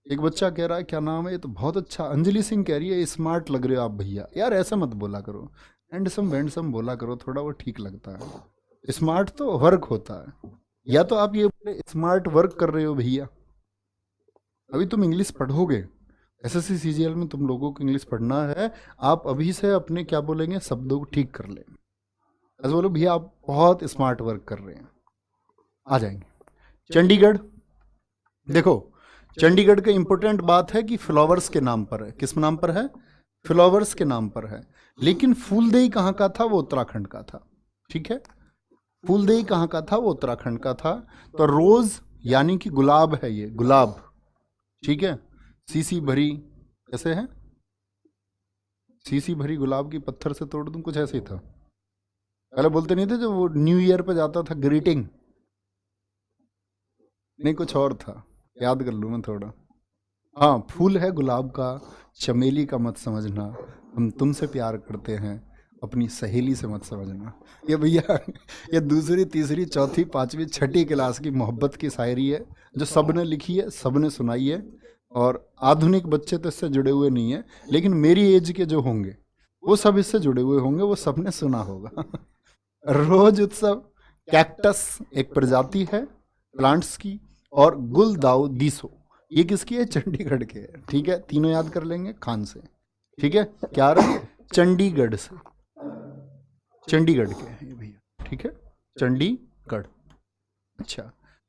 एक बच्चा कह रहा है क्या नाम है, ये तो बहुत अच्छा, अंजलि सिंह कह रही है स्मार्ट लग रहे हो आप भैया। यार ऐसा मत बोला करो, हैंडसम वैंडसम बोला करो, थोड़ा वो ठीक लगता है। स्मार्ट तो वर्क होता है, या तो आप ये बोले स्मार्ट वर्क कर रहे हो भैया। अभी तुम इंग्लिश पढ़ोगे, एसएससी सीजीएल में तुम लोगों को इंग्लिश पढ़ना है, आप अभी से अपने क्या बोलेंगे शब्दों को ठीक कर लें, ऐसे बोलो भैया आप बहुत स्मार्ट वर्क कर रहे हैं। आ जाएंगे चंडीगढ़, देखो चंडीगढ़ का इंपॉर्टेंट बात है कि फ्लावर्स के नाम पर है, किस नाम पर है, फ्लावर्स के नाम पर है, लेकिन फूलदेई कहाँ का था, वो उत्तराखंड का था, ठीक है, फूलदेई कहाँ का था, वो उत्तराखंड का था। तो रोज यानी कि गुलाब है, ये गुलाब, ठीक है, सीसी भरी, कैसे है, सीसी भरी गुलाब की पत्थर से तोड़ दूं, कुछ ऐसे ही था, पहले बोलते नहीं थे जो वो न्यू ईयर पे जाता था ग्रीटिंग, नहीं कुछ और था, याद कर लूँ मैं थोड़ा। हाँ फूल है गुलाब का, चमेली का मत समझना, हम तुमसे प्यार करते हैं, अपनी सहेली से मत समझना। ये भैया ये दूसरी तीसरी चौथी पांचवी छठी क्लास की मोहब्बत की शायरी है, जो सबने लिखी है, सबने सुनाई है, और आधुनिक बच्चे तो इससे जुड़े हुए नहीं है, लेकिन मेरी एज के जो होंगे वो सब इससे जुड़े हुए होंगे, वो सबने सुना होगा रोज उत्सव, कैक्टस एक प्रजाति है प्लांट्स की, और गुलदाउदीसो ये किसकी है, चंडीगढ़ के है, ठीक है, तीनों याद कर लेंगे खान से। ठीक है, क्या रहे, चंडीगढ़ से, चंडीगढ़ के हैं ये भैया, ठीक है, चंडीगढ़। अच्छा,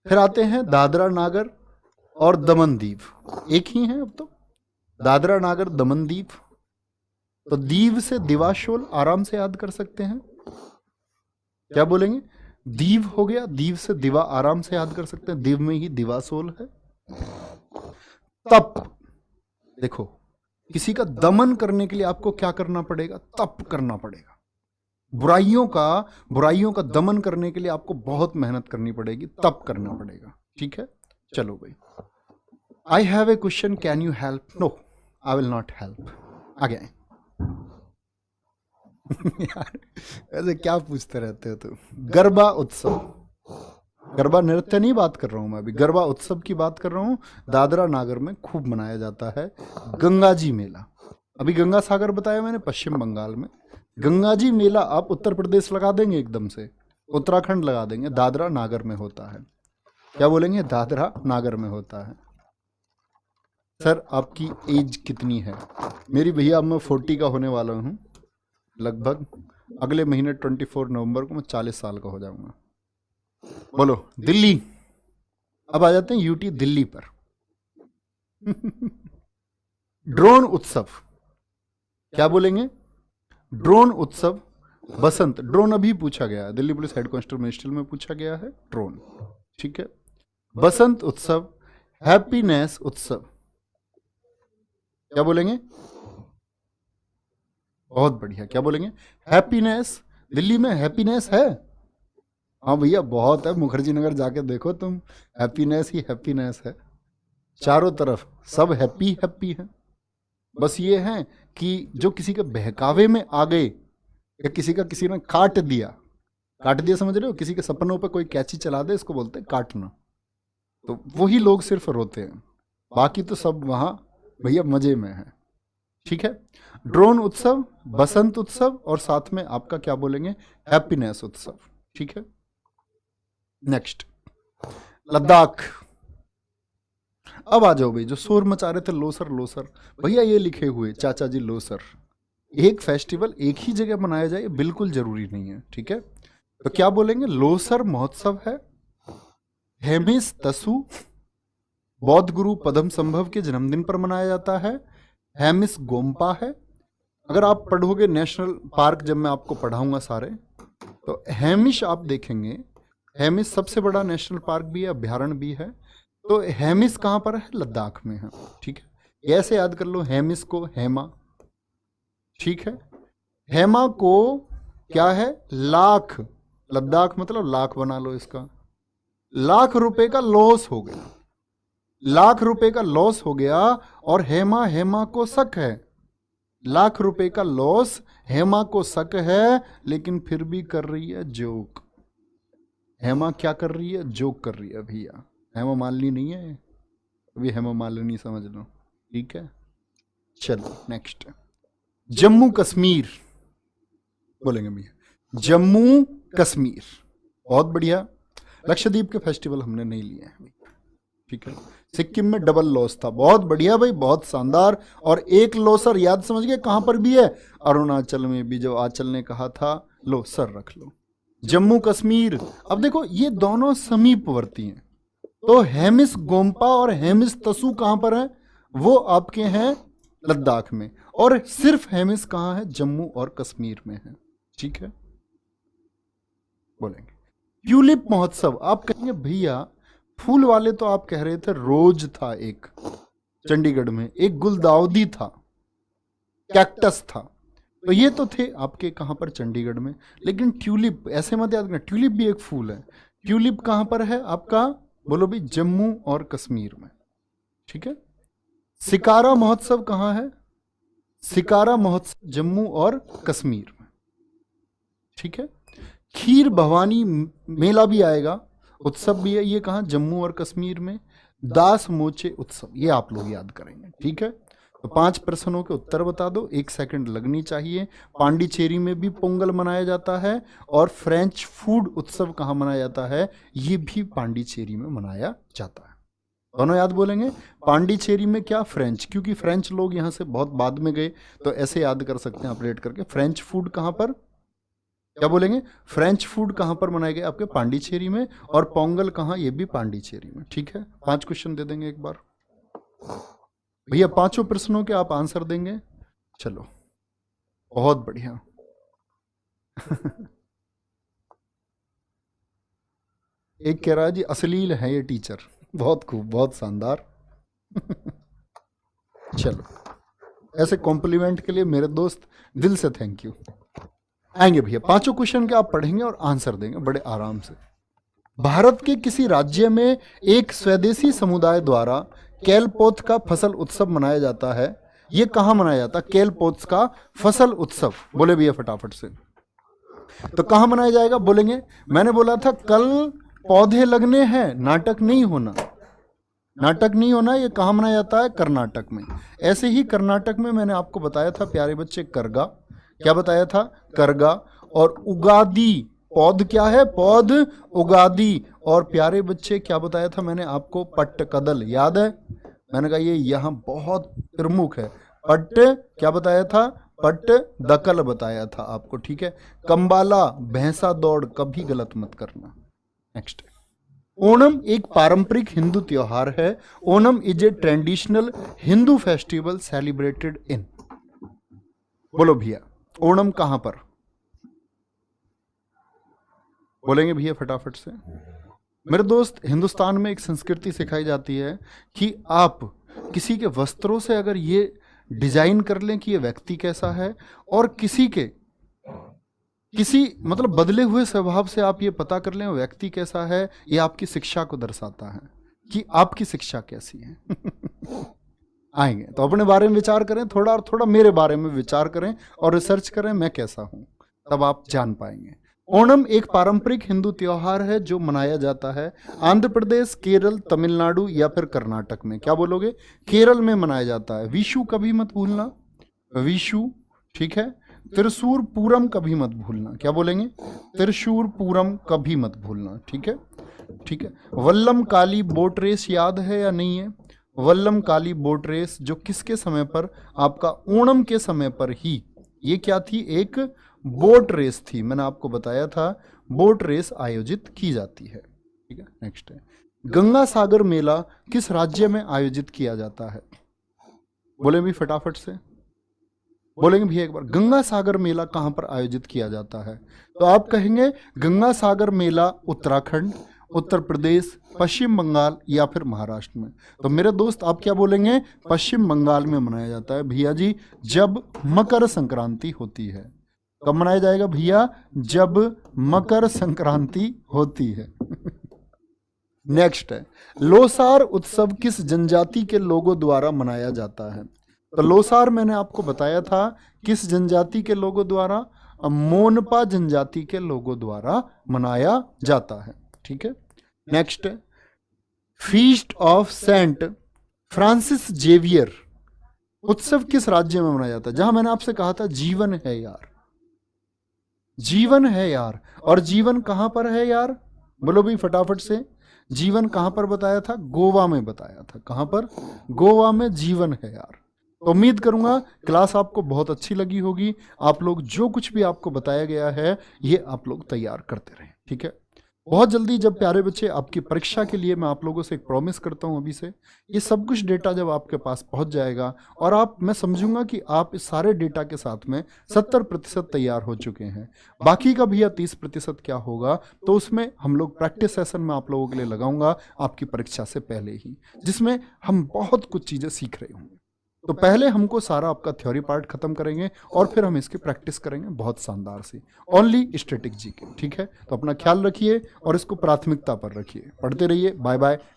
फिर आते हैं दादरा नागर और दमन दीव, एक ही हैं अब तो, दादरा नागर दमन दीव। तो दीव से दिवाशोल आराम से याद कर सकते हैं, क्या बोलेंगे, दीव हो गया, दीव से दिवा आराम से याद कर सकते हैं, दीव में ही दिवासोल है। तप, देखो किसी का दमन करने के लिए आपको क्या करना पड़ेगा, तप करना पड़ेगा। बुराइयों का दमन करने के लिए आपको बहुत मेहनत करनी पड़ेगी, तप करना पड़ेगा, ठीक है। चलो भाई, I have a question, can you help, no I will not help, आगे आए। यार ऐसे क्या पूछते रहते हो तुम। गरबा उत्सव, गरबा नृत्य नहीं बात कर रहा हूं मैं अभी, गरबा उत्सव की बात कर रहा हूं, दादरा नागर में खूब मनाया जाता है। गंगा जी मेला, अभी गंगा सागर बताया मैंने पश्चिम बंगाल में, गंगा जी मेला आप उत्तर प्रदेश लगा देंगे एकदम से, उत्तराखंड लगा देंगे, दादरा नागर में होता है। क्या बोलेंगे, दादरा नागर में होता है। सर आपकी एज कितनी है, मेरी भैया अब मैं 40 का होने वाला हूँ लगभग, अगले महीने 24 नवंबर को मैं 40 साल का हो जाऊंगा। बोलो दिल्ली, अब आ जाते हैं यूटी दिल्ली पर। ड्रोन उत्सव, क्या बोलेंगे, ड्रोन उत्सव, बसंत, ड्रोन अभी पूछा गया है, Delhi police head constable ministry में पूछा गया है ड्रोन, ठीक है। बसंत उत्सव, हैप्पीनेस उत्सव, क्या बोलेंगे, बहुत बढ़िया, क्या बोलेंगे, हैप्पीनेस। दिल्ली में हैप्पीनेस है, हाँ भैया बहुत है, मुखर्जी नगर जाके देखो तुम, हैप्पीनेस ही हैप्पीनेस है, चारों तरफ सब हैप्पी हैप्पी है। बस ये है कि जो किसी के बहकावे में आ गए, या किसी ने काट दिया, समझ रहे हो, किसी के सपनों पे कोई कैची चला दे, इसको बोलते हैं काटना, तो वही लोग सिर्फ रोते हैं, बाकी तो सब वहां भैया मजे में है, ठीक है। ड्रोन उत्सव, बसंत उत्सव, और साथ में आपका क्या बोलेंगे, हैप्पीनेस उत्सव, ठीक है। नेक्स्ट लद्दाख, अब आ जाओ भाई, जो शोर मचा रहे थे लोसर लोसर, भैया ये लिखे हुए चाचा जी लोसर, एक फेस्टिवल एक ही जगह मनाया जाए बिल्कुल जरूरी नहीं है, ठीक है। तो क्या बोलेंगे, लोसर महोत्सव है, हेमिस तसु बौद्ध गुरु पद्म संभव के जन्मदिन पर मनाया जाता है, हेमिस गोम्पा है। अगर आप पढ़ोगे नेशनल पार्क, जब मैं आपको पढ़ाऊंगा सारे, तो हेमिश आप देखेंगे, हेमिस सबसे बड़ा नेशनल पार्क भी है, अभ्यारण्य भी है, तो हेमिस कहाँ पर है, लद्दाख में है, ठीक है। ऐसे याद कर लो, हेमिस को हेमा, ठीक है, हेमा को क्या है, लाख, लद्दाख मतलब लाख बना लो इसका, लाख रुपए का लॉस हो गया, लाख रुपए का लॉस हो गया, और हेमा को शक है, लाख रुपए का लॉस, हेमा को शक है, लेकिन फिर भी कर रही है जोक। हेमा क्या कर रही है, जोक कर रही है भैया, हेमा मालिनी नहीं है अभी, हेमा मालिनी समझ लो, ठीक है। चलो नेक्स्ट, जम्मू कश्मीर बोलेंगे भैया, जम्मू कश्मीर, बहुत बढ़िया। लक्षद्वीप के फेस्टिवल हमने नहीं लिए हैं, ठीक है। सिक्किम में डबल लॉस था, बहुत बढ़िया भाई, बहुत शानदार। और एक लोसर याद समझ गए कहां पर भी है, अरुणाचल में भी, जो आंचल ने कहा था, लो सर रख लो। जम्मू कश्मीर, अब देखो ये दोनों समीपवर्ती हैं, तो हेमिस गोम्पा और हेमिस तसु कहां पर है, वो आपके हैं लद्दाख में, और सिर्फ हेमिस कहां है, जम्मू और कश्मीर में है, ठीक है। बोलेंगे ट्यूलिप महोत्सव, आप कहेंगे भैया फूल वाले तो आप कह रहे थे, रोज था एक चंडीगढ़ में, एक गुलदाउदी था, कैक्टस था, तो ये तो थे आपके कहां पर, चंडीगढ़ में। लेकिन ट्यूलिप ऐसे मत याद करना, ट्यूलिप भी एक फूल है, ट्यूलिप कहां पर है आपका, बोलो भी, जम्मू और कश्मीर में, ठीक है। सिकारा महोत्सव कहां है, सिकारा महोत्सव जम्मू और कश्मीर में, ठीक है। खीर भवानी मेला भी आएगा, उत्सव भी है, ये कहां, जम्मू और कश्मीर में। दास मोचे उत्सव, ये आप लोग याद करेंगे, ठीक है। तो 5 प्रश्नों के उत्तर बता दो, 1 सेकंड लगनी चाहिए। पांडिचेरी में भी पोंगल मनाया जाता है, और फ्रेंच फूड उत्सव कहाँ मनाया जाता है, ये भी पांडिचेरी में मनाया जाता है। दोनों याद बोलेंगे। पांडिचेरी में क्या? फ्रेंच, क्योंकि फ्रेंच लोग यहाँ से बहुत बाद में गए, तो ऐसे याद कर सकते हैं आप रेट करके। फ्रेंच फूड कहाँ पर, क्या बोलेंगे? फ्रेंच फूड कहाँ पर बनाए गए? आपके पांडिचेरी में। और पोंगल कहाँ? ये भी पांडिचेरी में। ठीक है, 5 क्वेश्चन दे देंगे एक बार भैया, 5 प्रश्नों के आप आंसर देंगे। चलो बहुत बढ़िया। एक कह रहा है जी अश्लील है ये टीचर। बहुत खूब, बहुत शानदार। चलो, ऐसे कॉम्प्लीमेंट के लिए मेरे दोस्त दिल से थैंक यू। आएंगे भैया, 5 क्वेश्चन के आप पढ़ेंगे और आंसर देंगे बड़े आराम से। भारत के किसी राज्य में एक स्वदेशी समुदाय द्वारा केलपोथ का फसल उत्सव मनाया जाता है। ये कहाँ मनाया जाता है? केलपोथ का फसल उत्सव, बोले भैया फटाफट से। तो कहाँ मनाया जाएगा? बोलेंगे, मैंने बोला था कल पौधे लगने हैं, नाटक नहीं होना, नाटक नहीं होना। ये कहाँ मनाया जाता है? कर्नाटक में। ऐसे ही कर्नाटक में मैंने आपको बताया था प्यारे बच्चे, करगा। क्या बताया था? करगा। और उगादी, पौध क्या है? पौध उगादी। और प्यारे बच्चे क्या बताया था मैंने आपको? पट्टकदल, याद है? मैंने कहा ये यहाँ बहुत प्रमुख है। पट्ट क्या बताया था? पट्ट दकल बताया था आपको। ठीक है, कंबाला, भैंसा दौड़, कभी गलत मत करना। नेक्स्ट, ओणम एक पारंपरिक हिंदू त्योहार है। Onam is a traditional Hindu festival celebrated in. बोलो भैया, ओणम कहां पर? बोलेंगे भैया फटाफट से। मेरे दोस्त, हिंदुस्तान में एक संस्कृति सिखाई जाती है कि आप किसी के वस्त्रों से अगर ये डिजाइन कर लें कि ये व्यक्ति कैसा है, और किसी मतलब बदले हुए स्वभाव से आप ये पता कर लें व्यक्ति कैसा है, ये आपकी शिक्षा को दर्शाता है कि आपकी शिक्षा कैसी है। आएंगे तो अपने बारे में विचार करें थोड़ा, और थोड़ा मेरे बारे में विचार करें और रिसर्च करें मैं कैसा हूं, तब आप जान पाएंगे। ओणम एक पारंपरिक हिंदू त्योहार है जो मनाया जाता है आंध्र प्रदेश, केरल, तमिलनाडु या फिर कर्नाटक में। क्या बोलोगे? केरल में मनाया जाता है। विशु कभी मत भूलना, विशु। ठीक है, त्रिशूर पूरम कभी मत भूलना। क्या बोलेंगे? त्रिशूर पूरम कभी मत भूलना। ठीक है, ठीक है। वल्लम काली बोट रेस याद है या नहीं है? वल्लम काली बोट रेस जो किसके समय पर? आपका ओणम के समय पर ही ये क्या थी? एक बोट रेस थी। मैंने आपको बताया था बोट रेस आयोजित की जाती है। ठीक है, नेक्स्ट है, गंगा सागर मेला किस राज्य में आयोजित किया जाता है? बोले भी फटाफट से, बोलेंगे भैया एक बार, गंगा सागर मेला कहां पर आयोजित किया जाता है? तो आप कहेंगे गंगा सागर मेला उत्तराखंड, उत्तर प्रदेश, पश्चिम बंगाल या फिर महाराष्ट्र में। तो मेरे दोस्त आप क्या बोलेंगे? पश्चिम बंगाल में मनाया जाता है भैया जी, जब मकर संक्रांति होती है। कब मनाया जाएगा भैया? जब मकर संक्रांति होती है। नेक्स्ट है, लोसार उत्सव किस जनजाति के लोगों द्वारा मनाया जाता है? तो लोसार मैंने आपको बताया था किस जनजाति के लोगों द्वारा? मोनपा जनजाति के लोगों द्वारा मनाया जाता है। ठीक है, next, feast of Saint Francis Xavier उत्सव किस राज्य में मनाया जाता है? जहां मैंने आपसे कहा था जीवन है यार, जीवन है यार। और जीवन कहां पर है यार? बोलो भी फटाफट से, जीवन कहां पर बताया था? गोवा में बताया था। कहां पर? गोवा में जीवन है यार। तो उम्मीद करूंगा क्लास आपको बहुत अच्छी लगी होगी। आप लोग जो कुछ भी आपको बताया गया है ये आप लोग तैयार करते रहें। ठीक है, बहुत जल्दी जब प्यारे बच्चे आपकी परीक्षा के लिए मैं आप लोगों से एक प्रॉमिस करता हूं अभी से, ये सब कुछ डेटा जब आपके पास पहुंच जाएगा और मैं समझूंगा कि आप इस सारे डेटा के साथ में 70% तैयार हो चुके हैं, बाकी का भैया 30% क्या होगा, तो उसमें हम लोग प्रैक्टिस सेशन में आप लोगों के लिए लगाऊंगा आपकी परीक्षा से पहले ही, जिसमें हम बहुत कुछ चीज़ें सीख रहे होंगे। तो पहले हमको सारा आपका थ्योरी पार्ट खत्म करेंगे और फिर हम इसकी प्रैक्टिस करेंगे बहुत शानदार सी, ओनली स्टैटिक जीके। ठीक है, तो अपना ख्याल रखिए और इसको प्राथमिकता पर रखिए। पढ़ते रहिए। Bye bye,